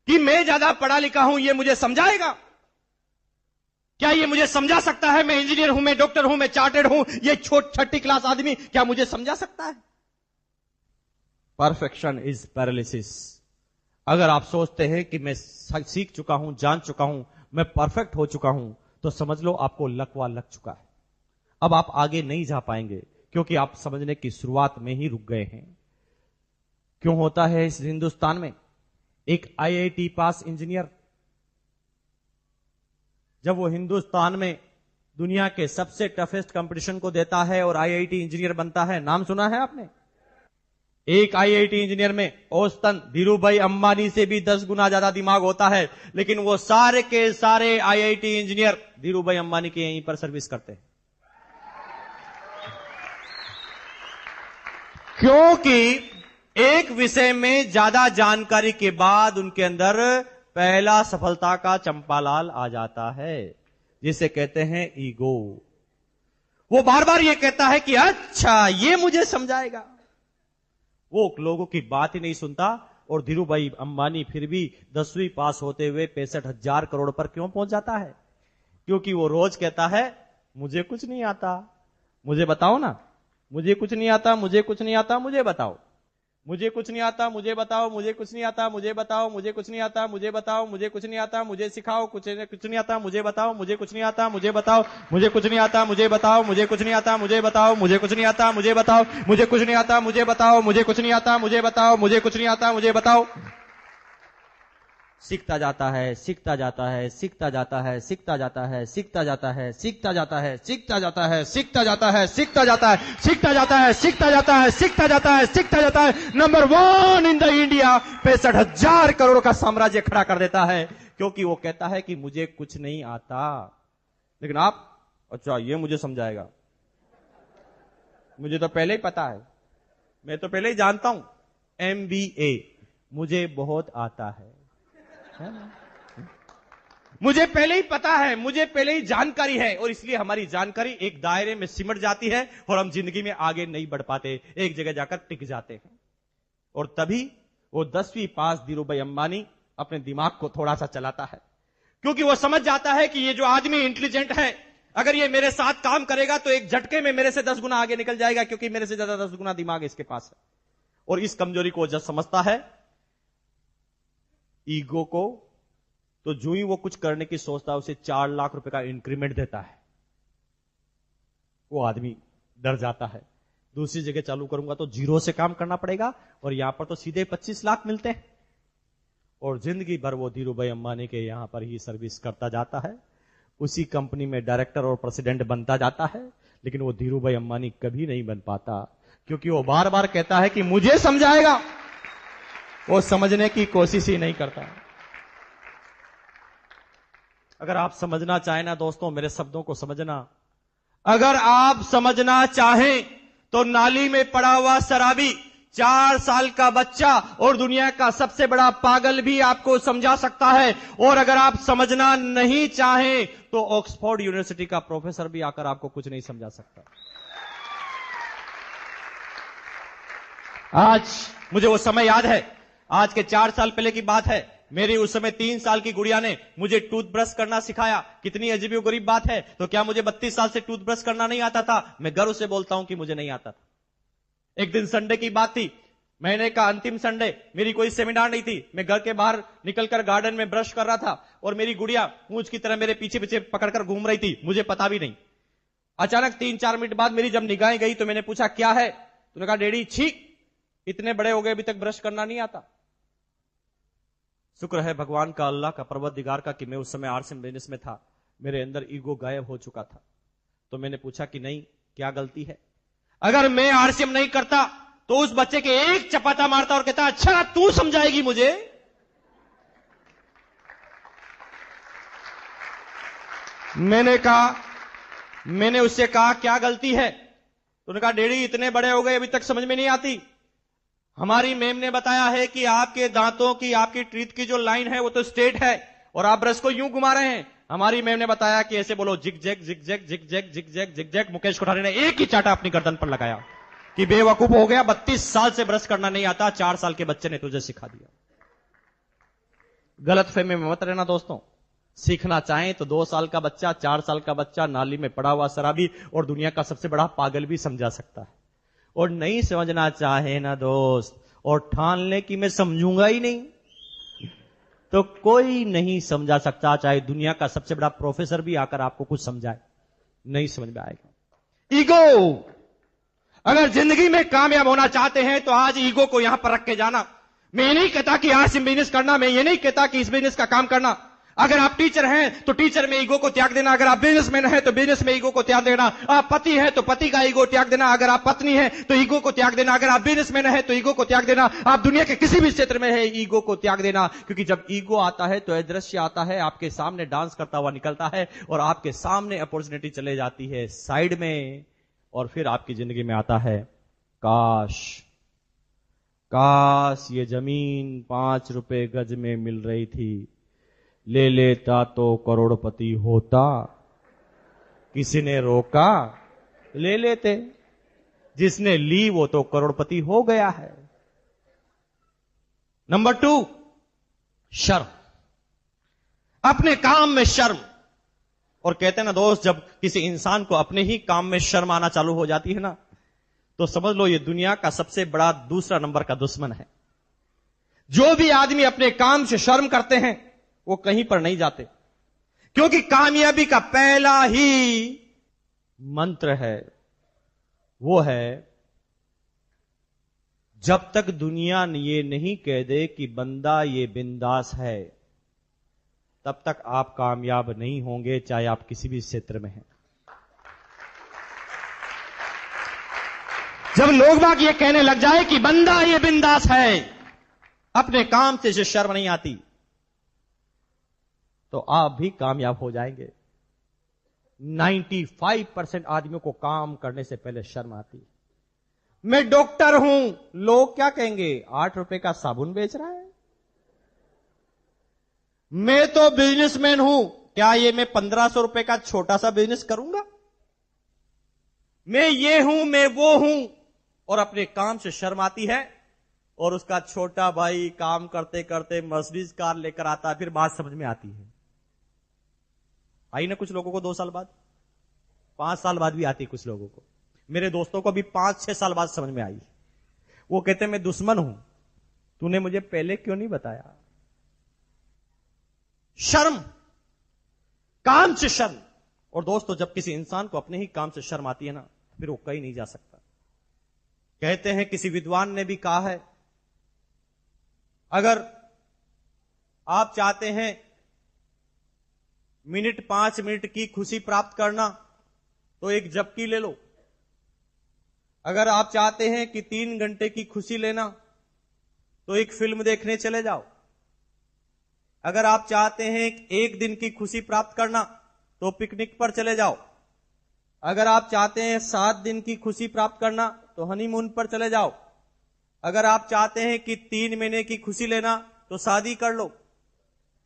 कि मैं ज्यादा पढ़ा लिखा हूं, ये मुझे समझाएगा। क्या ये मुझे समझा सकता है? मैं इंजीनियर हूं, मैं डॉक्टर हूं, मैं चार्टेड हूं, ये छठी क्लास आदमी क्या मुझे समझा सकता है? Perfection is paralysis. अगर आप सोचते हैं कि मैं सीख चुका हूं, जान चुका हूं, मैं परफेक्ट हो चुका हूं, तो समझ लो आपको लकवा लग चुका है। अब आप आगे नहीं जा पाएंगे क्योंकि आप समझने की शुरुआत में ही रुक गए हैं। क्यों होता है इस हिंदुस्तान में? एक आईआईटी पास इंजीनियर जब वो हिंदुस्तान में दुनिया के सबसे टफेस्ट कंपटीशन को देता है और आईआईटी इंजीनियर बनता है, नाम सुना है आपने? एक आईआईटी इंजीनियर में औसतन धीरूभाई अंबानी से भी 10 गुना ज्यादा दिमाग होता है, लेकिन वो सारे के सारे आईआईटी इंजीनियर धीरूभाई अंबानी के यहीं पर सर्विस करते हैं। क्योंकि एक विषय में ज्यादा जानकारी के बाद उनके अंदर पहला सफलता का चंपालाल आ जाता है, जिसे कहते हैं ईगो। वो बार बार ये कहता है कि अच्छा ये मुझे समझाएगा। वो लोगों की बात ही नहीं सुनता। और धीरूभाई अंबानी फिर भी 10वीं पास होते हुए 65,000 करोड़ पर क्यों पहुंच जाता है? क्योंकि वो रोज कहता है मुझे कुछ नहीं आता, मुझे बताओ ना, मुझे कुछ नहीं आता, मुझे कुछ नहीं आता, मुझे बताओ, मुझे कुछ नहीं आता, मुझे बताओ, मुझे कुछ नहीं आता, मुझे बताओ, मुझे कुछ नहीं आता, मुझे बताओ, मुझे कुछ नहीं आता, मुझे सिखाओ, कुछ नहीं आता, मुझे बताओ, मुझे कुछ नहीं आता, मुझे बताओ, मुझे कुछ नहीं आता, मुझे बताओ, मुझे कुछ नहीं आता, मुझे बताओ, मुझे कुछ नहीं आता, मुझे बताओ, मुझे कुछ नहीं आता, मुझे बताओ, मुझे कुछ नहीं आता, मुझे बताओ, मुझे कुछ नहीं आता, मुझे बताओ। सीखता जाता है, सीखता जाता है, सीखता जाता है, सीखता जाता है, सीखता जाता है, सीखता जाता है, सीखता जाता है, सीखता जाता है, सीखता जाता है, सीखता जाता है, सीखता जाता है, सीखता जाता है, सीखता जाता है। Number 1 in the India 65,000 crore का साम्राज्य खड़ा कर देता है, क्योंकि वो कहता है कि मुझे कुछ नहीं आता। लेकिन आप, अच्छा ये मुझे समझाएगा, मुझे तो पहले ही पता है, मैं तो पहले ही जानता हूं, MBA मुझे बहुत आता है, मुझे पहले ही पता है, मुझे पहले ही जानकारी है, और इसलिए हमारी जानकारी एक दायरे में सिमट जाती है और हम जिंदगी में आगे नहीं बढ़ पाते, एक जगह जाकर टिक जाते हैं। और तभी वो 10वीं पास धीरूभाई अंबानी अपने दिमाग को थोड़ा सा चलाता है, क्योंकि वो समझ जाता है कि ये जो आदमी इंटेलिजेंट है, अगर ये मेरे साथ काम करेगा तो एक झटके में मेरे से 10 गुना आगे निकल जाएगा, क्योंकि मेरे से ज्यादा 10 गुना दिमाग इसके पास है। और इस कमजोरी को जब समझता है, ईगो को, तो जो ही वो कुछ करने की सोचता है, उसे 4 लाख रुपए का इंक्रीमेंट देता है। वो आदमी डर जाता है, दूसरी जगह चालू करूंगा तो 0 से काम करना पड़ेगा, और यहां पर तो सीधे 25 लाख मिलते हैं। और जिंदगी भर वो धीरूभाई अंबानी के यहां पर ही सर्विस करता जाता है, उसी कंपनी में डायरेक्टर और प्रेसिडेंट बनता जाता है। लेकिन वो धीरूभाई अंबानी कभी नहीं बन पाता, क्योंकि वो बार बार कहता है कि मुझे समझाएगा, वो समझने की कोशिश ही नहीं करता। अगर आप समझना चाहें ना दोस्तों, मेरे शब्दों को समझना, अगर आप समझना चाहें तो नाली में पड़ा हुआ शराबी, 4 साल का बच्चा और दुनिया का सबसे बड़ा पागल भी आपको समझा सकता है। और अगर आप समझना नहीं चाहें तो ऑक्सफोर्ड यूनिवर्सिटी का प्रोफेसर भी आकर आपको कुछ नहीं समझा सकता। आज मुझे वो समय याद है, आज के 4 साल पहले की बात है। मेरी उस समय 3 साल की गुड़िया ने मुझे टूथब्रश करना सिखाया। कितनी अजीब गरीब बात है। तो क्या मुझे 32 साल से टूथब्रश करना नहीं आता था? मैं गर्व से बोलता हूं कि मुझे नहीं आता था। एक दिन संडे की बात थी, महीने का अंतिम संडे, मेरी कोई सेमिनार नहीं थी। मैं घर के बाहर निकलकर गार्डन में ब्रश कर रहा था और मेरी गुड़िया पूंछ की तरह मेरे पीछे पीछे पकड़कर घूम रही थी, मुझे पता भी नहीं। अचानक 3-4 मिनट बाद मेरी जब निगाहें गई तो मैंने पूछा क्या है? तूने कहा डैडी छी, इतने बड़े हो गए अभी तक ब्रश करना नहीं आता। शुक्र है भगवान का, अल्लाह का, परवरदिगार का कि मैं उस समय आरसीएम बिजनेस में था, मेरे अंदर ईगो गायब हो चुका था। तो मैंने पूछा कि नहीं, क्या गलती है? अगर मैं आरसीएम नहीं करता तो उस बच्चे के एक चपाटा मारता और कहता अच्छा तू समझाएगी मुझे। मैंने कहा मैंने उससे कहा क्या गलती है? तो उन्होंने कहा डैडी इतने बड़े हो गए अभी तक समझ में नहीं आती। हमारी मैम ने बताया है कि आपके दांतों की, आपकी टीथ की जो लाइन है वो तो स्ट्रेट है और आप ब्रश को यूं घुमा रहे हैं। हमारी मैम ने बताया कि ऐसे बोलो, zig zag zig zag zig zag zig zag zig zag. Mukesh Kothari ने एक ही चाटा अपनी गर्दन पर लगाया कि बेवकूफ हो गया, 32 साल से ब्रश करना नहीं आता, 4 साल के बच्चे ने तुझे सिखा दिया। गलत फहमी में मत रहना दोस्तों। सीखना चाहें तो 2 साल का बच्चा, 4 साल का बच्चा नाली में पड़ा हुआ शराबी और दुनिया का सबसे बड़ा पागल भी समझा सकता है। और नहीं समझना चाहे ना दोस्त, और ठान ले कि मैं समझूंगा ही नहीं, तो कोई नहीं समझा सकता, चाहे दुनिया का सबसे बड़ा प्रोफेसर भी आकर आपको कुछ समझाए, नहीं समझ में आएगा। ईगो, अगर जिंदगी में कामयाब होना चाहते हैं तो आज ईगो को यहां पर रख के जाना। मैं ये नहीं कहता कि आज बिजनेस करना, मैं ये नहीं कहता कि इस बिजनेस का काम करना। अगर आप टीचर हैं तो टीचर में ईगो को त्याग देना, अगर आप बिजनेसमैन हैं तो बिजनेस में ईगो को त्याग देना, आप पति हैं तो पति का ईगो त्याग देना, अगर आप पत्नी हैं तो ईगो को त्याग देना, अगर आप बिजनेसमैन हैं तो ईगो को त्याग देना, आप दुनिया के किसी भी क्षेत्र में है ईगो को त्याग देना। क्योंकि जब ईगो आता है तो अदृश्य आता है, आपके सामने डांस करता हुआ निकलता है और आपके सामने अपॉर्चुनिटी चले जाती है साइड में, और फिर आपकी जिंदगी में आता है काश, काश ये जमीन 5 रुपए गज में मिल रही थी, ले लेता तो करोड़पति होता, किसी ने रोका, ले लेते, जिसने ली वो तो करोड़पति हो गया है। नंबर 2, शर्म, अपने काम में शर्म। और कहते हैं ना दोस्त, जब किसी इंसान को अपने ही काम में शर्म आना चालू हो जाती है ना, तो समझ लो ये दुनिया का सबसे बड़ा दूसरा नंबर का दुश्मन है। जो भी आदमी अपने काम से शर्म करते हैं वो कहीं पर नहीं जाते, क्योंकि कामयाबी का पहला ही मंत्र है, वो है जब तक दुनिया ये नहीं कह दे कि बंदा ये बिंदास है, तब तक आप कामयाब नहीं होंगे, चाहे आप किसी भी क्षेत्र में हैं। जब लोग बाग ये कहने लग जाए कि बंदा ये बिंदास है, अपने काम से शर्म नहीं आती, तो आप भी कामयाब हो जाएंगे। 95% आदमियों को काम करने से पहले शर्म आती है। मैं डॉक्टर हूं, लोग क्या कहेंगे, 8 रुपए का साबुन बेच रहा है। मैं तो बिजनेसमैन हूं, क्या ये मैं 1500 रुपए का छोटा सा बिजनेस करूंगा? मैं ये हूं, मैं वो हूं, और अपने काम से शर्म आती है। और उसका छोटा भाई काम करते करते मर्सिडीज कार लेकर आता है, फिर बात समझ में आती है। आई ना कुछ लोगों को 2 साल बाद, 5 साल बाद भी आती है कुछ लोगों को। मेरे दोस्तों को भी 5-6 साल बाद समझ में आई। वो कहते मैं दुश्मन हूं, तूने मुझे पहले क्यों नहीं बताया? शर्म, काम से शर्म। और दोस्तों, जब किसी इंसान को अपने ही काम से शर्म आती है ना, फिर वो कहीं नहीं जा सकता। कहते हैं, किसी विद्वान ने भी कहा है, अगर आप चाहते हैं 5 मिनट की खुशी प्राप्त करना तो एक झपकी ले लो। अगर आप चाहते हैं कि 3 घंटे की खुशी लेना तो एक फिल्म देखने चले जाओ। अगर आप चाहते हैं 1 दिन की खुशी प्राप्त करना तो पिकनिक पर चले जाओ। अगर आप चाहते हैं 7 दिन की खुशी प्राप्त करना तो हनीमून पर चले जाओ। अगर आप चाहते हैं कि 3 महीने की खुशी लेना तो शादी कर लो।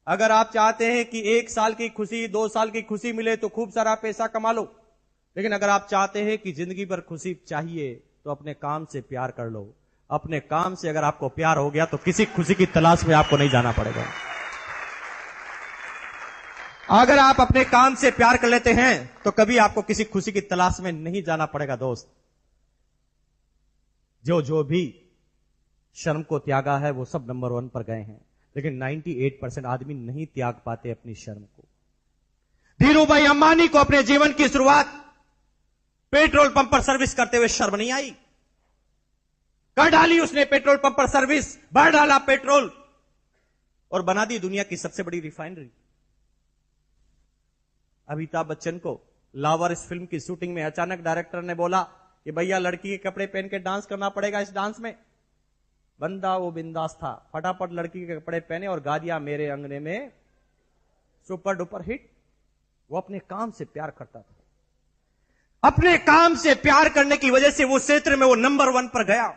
अगर आप चाहते हैं कि 1 साल की खुशी, 2 साल की खुशी मिले तो खूब सारा पैसा कमा लो। लेकिन अगर आप चाहते हैं कि जिंदगी भर खुशी चाहिए तो अपने काम से प्यार कर लो। अपने काम से अगर आपको प्यार हो गया तो किसी खुशी की तलाश में आपको नहीं जाना पड़ेगा। अगर आप अपने काम से प्यार कर लेते हैं तो कभी आपको किसी खुशी की तलाश में नहीं जाना पड़ेगा। दोस्त, जो भी शर्म को त्यागा है वो सब नंबर 1 पर गए हैं, लेकिन 98% आदमी नहीं त्याग पाते अपनी शर्म को। धीरू भाई अंबानी को अपने जीवन की शुरुआत पेट्रोल पंप पर सर्विस करते हुए शर्म नहीं आई। कर डाली उसने पेट्रोल पंप पर सर्विस, भर डाला पेट्रोल और बना दी दुनिया की सबसे बड़ी रिफाइनरी। अमिताभ बच्चन को लावर इस फिल्म की शूटिंग में अचानक डायरेक्टर ने बोला कि भैया लड़की के कपड़े पहन के डांस करना पड़ेगा इस डांस में। बंदा वो बिंदास था, फटाफट लड़की के कपड़े पहने और गा दिया मेरे अंगने में, सुपर डुपर हिट। वो अपने काम से प्यार करता था। अपने काम से प्यार करने की वजह से वो क्षेत्र में वो नंबर 1 पर गया।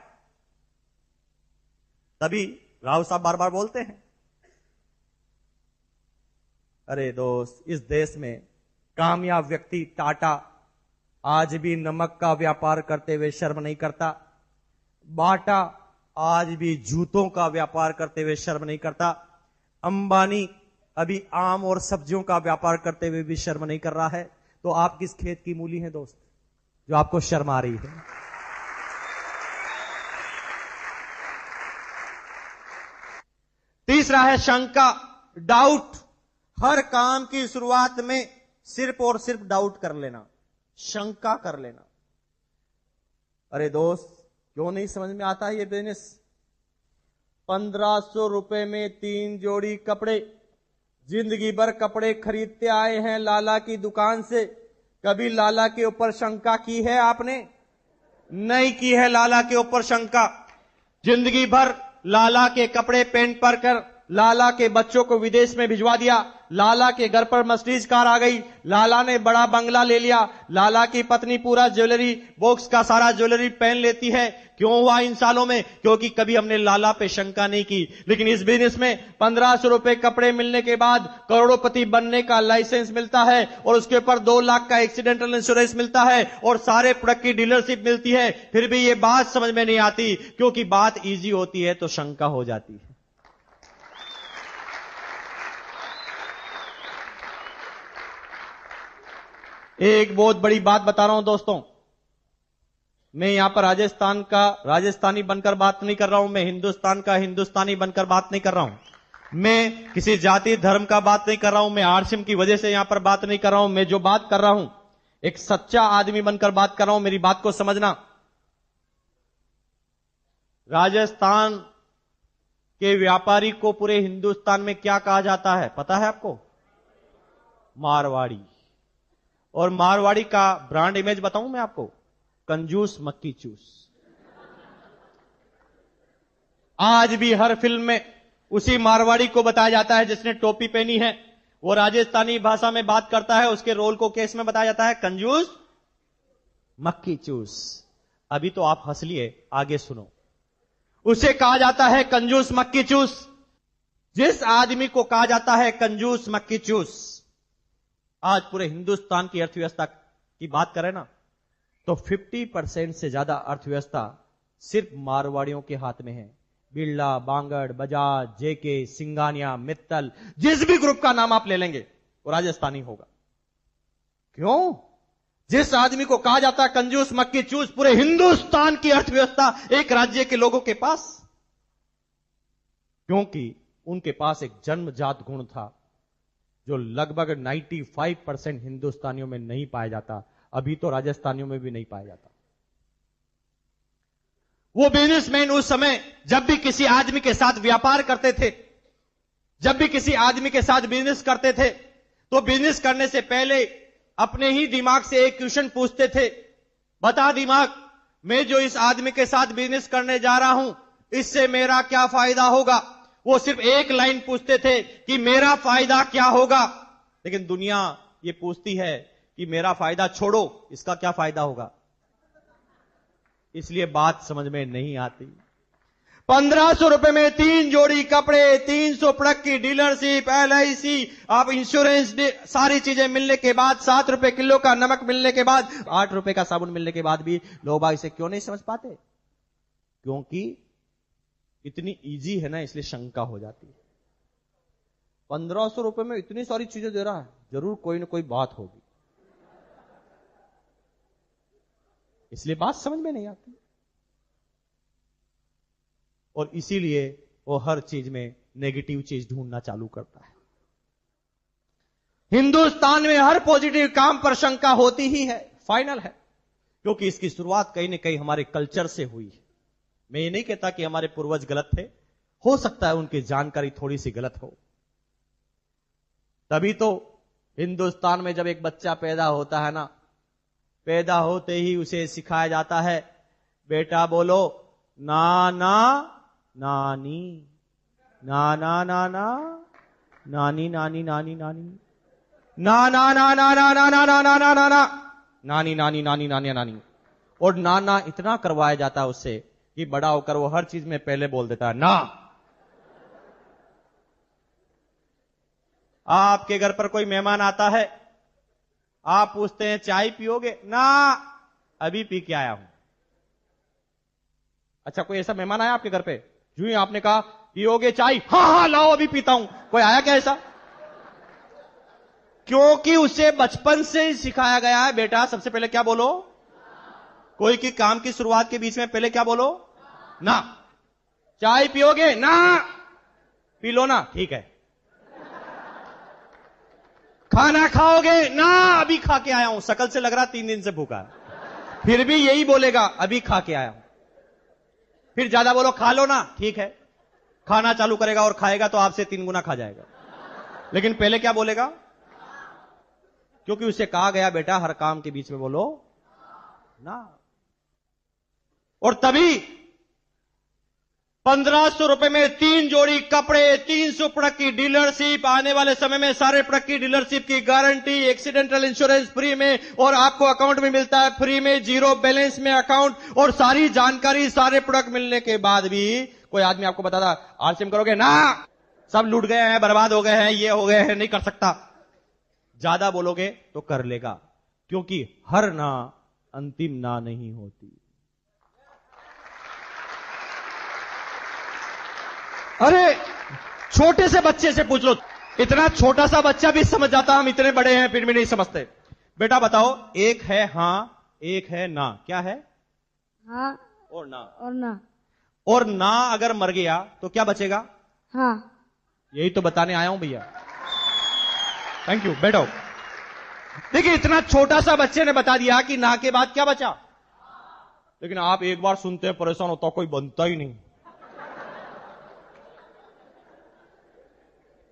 तभी राव साहब बार बार बोलते हैं, अरे दोस्त, इस देश में कामयाब व्यक्ति टाटा आज भी नमक का व्यापार करते हुए शर्म नहीं करता, बाटा आज भी जूतों का व्यापार करते हुए शर्म नहीं करता, अंबानी अभी आम और सब्जियों का व्यापार करते हुए भी शर्म नहीं कर रहा है। तो आप किस खेत की मूली हैं दोस्त, जो आपको शर्म आ रही है? तीसरा है शंका, डाउट। हर काम की शुरुआत में सिर्फ और सिर्फ डाउट कर लेना, शंका कर लेना। अरे दोस्त, क्यों नहीं समझ में आता ये बिजनेस? 1500 रुपए में 3 जोड़ी कपड़े, जिंदगी भर कपड़े खरीदते आए हैं लाला की दुकान से। कभी लाला के ऊपर शंका की है आपने? नहीं की है लाला के ऊपर शंका। जिंदगी भर लाला के कपड़े पहन पर कर लाला के बच्चों को विदेश में भिजवा दिया, लाला के घर पर मर्सिडीज कार आ गई, लाला ने बड़ा बंगला ले लिया, लाला की पत्नी पूरा ज्वेलरी बॉक्स का सारा ज्वेलरी पहन लेती है। क्यों हुआ इन सालों में? क्योंकि कभी हमने लाला पे शंका नहीं की। लेकिन इस बिजनेस में 1500 रुपए कपड़े मिलने के बाद करोड़पति बनने का लाइसेंस मिलता है, और उसके ऊपर 2 लाख का एक्सीडेंटल इंश्योरेंस मिलता है, और सारे प्रोडक्ट की डीलरशिप मिलती है। फिर भी ये बात समझ में नहीं आती, क्योंकि बात इजी होती है तो शंका हो जाती है। एक बहुत बड़ी बात बता रहा हूं दोस्तों, मैं यहां पर राजस्थान का राजस्थानी बनकर बात नहीं कर रहा हूं, मैं हिंदुस्तान का हिंदुस्तानी बनकर बात नहीं कर रहा हूं, मैं किसी जाति धर्म का बात नहीं कर रहा हूं, मैं आरसीएम की वजह से यहां पर बात नहीं कर रहा हूं। मैं जो बात कर रहा हूं एक सच्चा आदमी बनकर बात कर रहा हूं, मेरी बात को समझना। राजस्थान के व्यापारी को पूरे हिंदुस्तान में क्या कहा जाता है पता है आपको? मारवाड़ी। और मारवाड़ी का ब्रांड इमेज बताऊं मैं आपको? कंजूस मक्की चूस। आज भी हर फिल्म में उसी मारवाड़ी को बताया जाता है जिसने टोपी पहनी है, वो राजस्थानी भाषा में बात करता है, उसके रोल को केस में बताया जाता है कंजूस मक्की चूस। अभी तो आप हंस लिए, आगे सुनो। उसे कहा जाता है कंजूस मक्की चूस। जिस आदमी को कहा जाता है कंजूस मक्की चूस, आज पूरे हिंदुस्तान की अर्थव्यवस्था की बात करें ना, तो 50% से ज्यादा अर्थव्यवस्था सिर्फ मारवाड़ियों के हाथ में है। बिरला, बांगड़, बजाज, जेके, सिंगानिया, मित्तल, जिस भी ग्रुप का नाम आप ले लेंगे वो राजस्थानी होगा। क्यों? जिस आदमी को कहा जाता है कंजूस मक्की चूस, पूरे हिंदुस्तान की अर्थव्यवस्था एक राज्य के लोगों के पास, क्योंकि उनके पास एक जन्मजात गुण था जो लगभग 95% हिंदुस्तानियों में नहीं पाया जाता, अभी तो राजस्थानियों में भी नहीं पाया जाता। वो बिजनेसमैन उस समय जब भी किसी आदमी के साथ व्यापार करते थे, जब भी किसी आदमी के साथ बिजनेस करते थे, तो बिजनेस करने से पहले अपने ही दिमाग से एक क्वेश्चन पूछते थे, बता दिमाग, मैं जो इस आदमी के साथ बिजनेस करने जा रहा हूं, इससे मेरा क्या फायदा होगा? वो सिर्फ एक लाइन पूछते थे कि मेरा फायदा क्या होगा। लेकिन दुनिया ये पूछती है कि मेरा फायदा छोड़ो, इसका क्या फायदा होगा? इसलिए बात समझ में नहीं आती। 1500 रुपए में 3 जोड़ी कपड़े, 300 प्रोडक्ट की डीलरशिप, LIC, आप इंश्योरेंस, सारी चीजें मिलने के बाद, 7 रुपए किलो का नमक मिलने के बाद, 8 रुपए का साबुन मिलने के बाद भी लोग बाग इसे क्यों नहीं समझ पाते? क्योंकि इतनी इजी है ना, इसलिए शंका हो जाती है। 1500 रुपए में इतनी सारी चीजें दे रहा है, जरूर कोई ना कोई बात होगी, इसलिए बात समझ में नहीं आती। और इसीलिए वो हर चीज में नेगेटिव चीज ढूंढना चालू करता है। हिंदुस्तान में हर पॉजिटिव काम पर शंका होती ही है, फाइनल है, क्योंकि इसकी शुरुआत कहीं ना कहीं हमारे कल्चर से हुई है। मैं ये नहीं कहता कि हमारे पूर्वज गलत थे, हो सकता है उनकी जानकारी थोड़ी सी गलत हो। तभी तो हिंदुस्तान में जब एक बच्चा पैदा होता है ना, पैदा होते ही उसे सिखाया जाता है, बेटा बोलो नाना नानी, नाना नाना, नानी नानी नानी नानी, ना ना ना ना ना ना ना ना ना ना ना, नानी नानी नानी नानी नानी, और नाना इतना करवाया जाता है उससे कि बड़ा होकर वो हर चीज में पहले बोल देता है ना। आपके घर पर कोई मेहमान आता है, आप पूछते हैं चाय पियोगे? ना, अभी पी के आया हूं। अच्छा, कोई ऐसा मेहमान आया आपके घर पे, जो ही आपने कहा पियोगे चाय? हाँ हाँ लाओ अभी पीता हूं। कोई आया क्या ऐसा? क्योंकि उसे बचपन से ही सिखाया गया है, बेटा सबसे पहले क्या बोलो? कोई की काम की शुरुआत के बीच में पहले क्या बोलो? ना। चाय पियोगे? ना। पी लो ना, ठीक है। खाना खाओगे? ना, अभी खा के आया हूं। शकल से लग रहा 3 दिन से भूखा है, फिर भी यही बोलेगा अभी खा के आया हूं। फिर ज्यादा बोलो खा लो ना, ठीक है। खाना चालू करेगा और खाएगा तो आपसे 3 गुना खा जाएगा, लेकिन पहले क्या बोलेगा? क्योंकि उसे कहा गया बेटा हर काम के बीच में बोलो ना। और तभी 1500 रुपए में 3 जोड़ी कपड़े, 300 प्रोडक्ट की डीलरशिप, आने वाले समय में सारे प्रोडक्ट की डीलरशिप की गारंटी, एक्सीडेंटल इंश्योरेंस फ्री में, और आपको अकाउंट में मिलता है फ्री में, 0 बैलेंस में अकाउंट, और सारी जानकारी सारे प्रोडक्ट मिलने के बाद भी कोई आदमी आपको बताता आरसीएम करोगे? ना, सब लूट गए हैं, बर्बाद हो गए हैं, ये हो गए हैं, नहीं कर सकता। ज्यादा बोलोगे तो कर लेगा, क्योंकि हर ना अंतिम ना नहीं होती। अरे छोटे से बच्चे से पूछ लो, इतना छोटा सा बच्चा भी समझ जाता, हम इतने बड़े हैं फिर भी नहीं समझते। बेटा बताओ, एक है हां, एक है ना, क्या है? हाँ और ना। और ना। और ना अगर मर गया तो क्या बचेगा? हाँ। यही तो बताने आया हूं भैया। थैंक यू, बैठो। देखिए, इतना छोटा सा बच्चे ने बता दिया कि ना के बाद क्या बचा, लेकिन आप एक बार सुनते हैं परेशान होता, कोई बनता ही नहीं।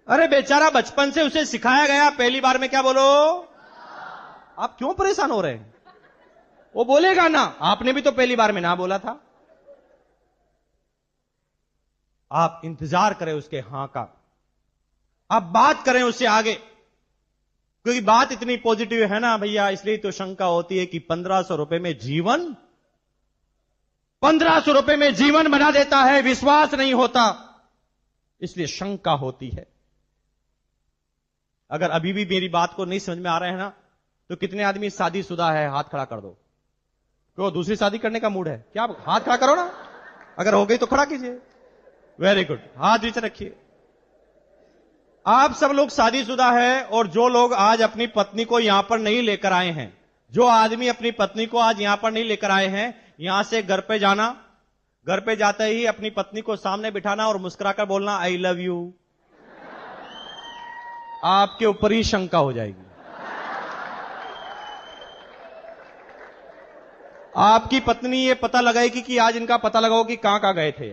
अरे बेचारा बचपन से उसे सिखाया गया पहली बार में क्या बोलो। आप क्यों परेशान हो रहे हैं? वो बोलेगा ना, आपने भी तो पहली बार में ना बोला था। आप इंतजार करें उसके हां का, आप बात करें उससे आगे, क्योंकि बात इतनी पॉजिटिव है ना भैया, इसलिए तो शंका होती है कि 1500 रुपए में जीवन, 1500 रुपए में जीवन बना देता है, विश्वास नहीं होता, इसलिए शंका होती है। अगर अभी भी मेरी बात को नहीं समझ में आ रहे हैं ना, तो कितने आदमी शादीशुदा है, हाथ खड़ा कर दो। क्यों, दूसरी शादी करने का मूड है क्या? हाथ खड़ा करो ना, अगर हो गई तो खड़ा कीजिए। वेरी गुड, हाथ नीचे रखिए। आप सब लोग शादीशुदा है, और जो लोग आज अपनी पत्नी को यहां पर नहीं लेकर आए हैं, जो आदमी अपनी पत्नी को आज यहां पर नहीं लेकर आए हैं, यहां से घर पे जाना, घर पे जाते ही अपनी पत्नी को सामने बिठाना और मुस्कुराकर बोलना आई लव यू। आपके ऊपर ही शंका हो जाएगी। आपकी पत्नी ये पता लगाएगी कि आज इनका पता लगाओ कि कहां गए थे।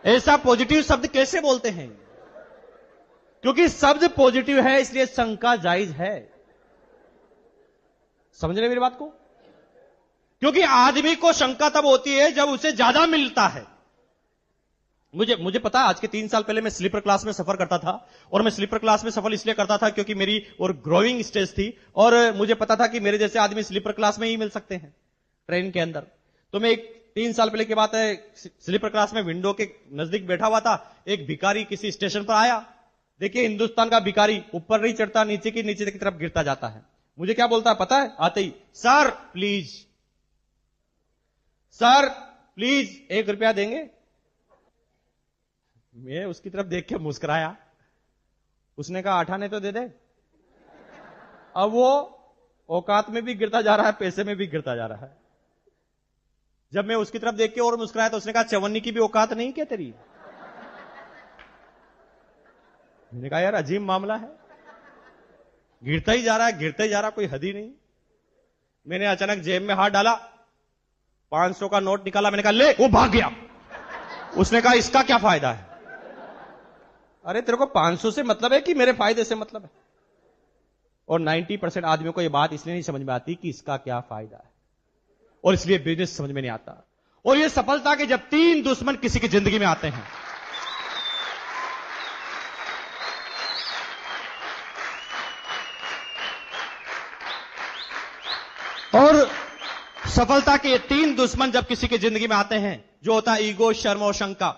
ऐसा पॉजिटिव शब्द कैसे बोलते हैं? क्योंकि शब्द पॉजिटिव है, इसलिए शंका जायज है। समझ रहे मेरी बात को? क्योंकि आदमी को शंका तब होती है जब उसे ज्यादा मिलता है। मुझे पता है, आज के 3 साल पहले मैं स्लीपर क्लास में सफर करता था, और मैं स्लीपर क्लास में सफर इसलिए करता था क्योंकि मेरी और ग्रोइंग स्टेज थी, और मुझे पता था कि मेरे जैसे आदमी स्लीपर क्लास में ही मिल सकते हैं ट्रेन के अंदर। तो मैं 3 साल पहले की बात है, स्लीपर क्लास में विंडो के नजदीक बैठा हुआ था, एक भिखारी किसी स्टेशन पर आया। देखिए, हिंदुस्तान का भिखारी ऊपर नहीं चढ़ता, नीचे की तरफ गिरता जाता है। मुझे क्या बोलता है पता है? आते ही, सर प्लीज, सर प्लीज 1 रुपया देंगे? मैं उसकी तरफ देख के मुस्कुराया। उसने कहा 8 आने तो दे दे। अब वो औकात में भी गिरता जा रहा है, पैसे में भी गिरता जा रहा है। जब मैं उसकी तरफ देख के और मुस्कुराया तो उसने कहा 54 की भी औकात नहीं क्या तेरी? मैंने कहा यार अजीब मामला है, गिरता ही जा रहा है, गिरता ही जा रहा, कोई हद ही नहीं। मैंने अचानक जेब में हाथ डाला, 500 का नोट निकाला, मैंने कहा ले, वो भाग गया। उसने कहा इसका क्या फायदा है? अरे तेरे को 500 से मतलब है कि मेरे फायदे से मतलब है? और 90% आदमियों को यह बात इसलिए नहीं समझ में आती कि इसका क्या फायदा है, और इसलिए बिजनेस समझ में नहीं आता। और यह सफलता के जब 3 दुश्मन किसी की जिंदगी में आते हैं, और सफलता के 3 दुश्मन जब किसी की जिंदगी में आते हैं, जो होता है ईगो, शर्म और शंका,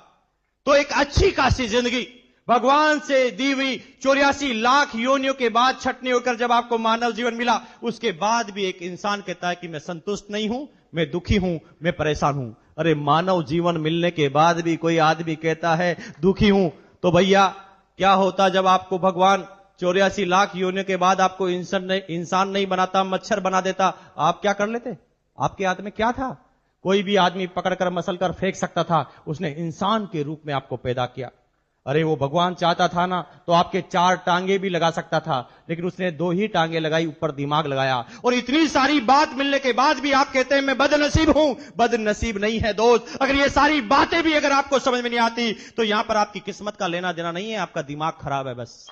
तो एक अच्छी खासी जिंदगी भगवान से दी हुई 84 लाख योनियों के बाद छटनी होकर जब आपको मानव जीवन मिला, उसके बाद भी एक इंसान कहता है कि मैं संतुष्ट नहीं हूं, मैं दुखी हूं, मैं परेशान हूं। अरे मानव जीवन मिलने के बाद भी कोई आदमी कहता है दुखी हूं, तो भैया क्या होता जब आपको भगवान 84 लाख योनियों के बाद आपको इंसान नहीं बनाता, मच्छर बना देता, आप क्या कर लेते? आपके हाथ में क्या था? कोई भी आदमी पकड़कर मसल कर फेंक सकता था। उसने इंसान के रूप में आपको पैदा किया। अरे वो भगवान चाहता था ना तो आपके 4 टांगे भी लगा सकता था, लेकिन उसने 2 ही टांगे लगाई, ऊपर दिमाग लगाया। और इतनी सारी बात मिलने के बाद भी आप कहते हैं मैं बदनसीब हूं। बदनसीब नहीं है दोस्त। अगर ये सारी बातें भी अगर आपको समझ में नहीं आती तो यहां पर आपकी किस्मत का लेना देना नहीं है, आपका दिमाग खराब है बस।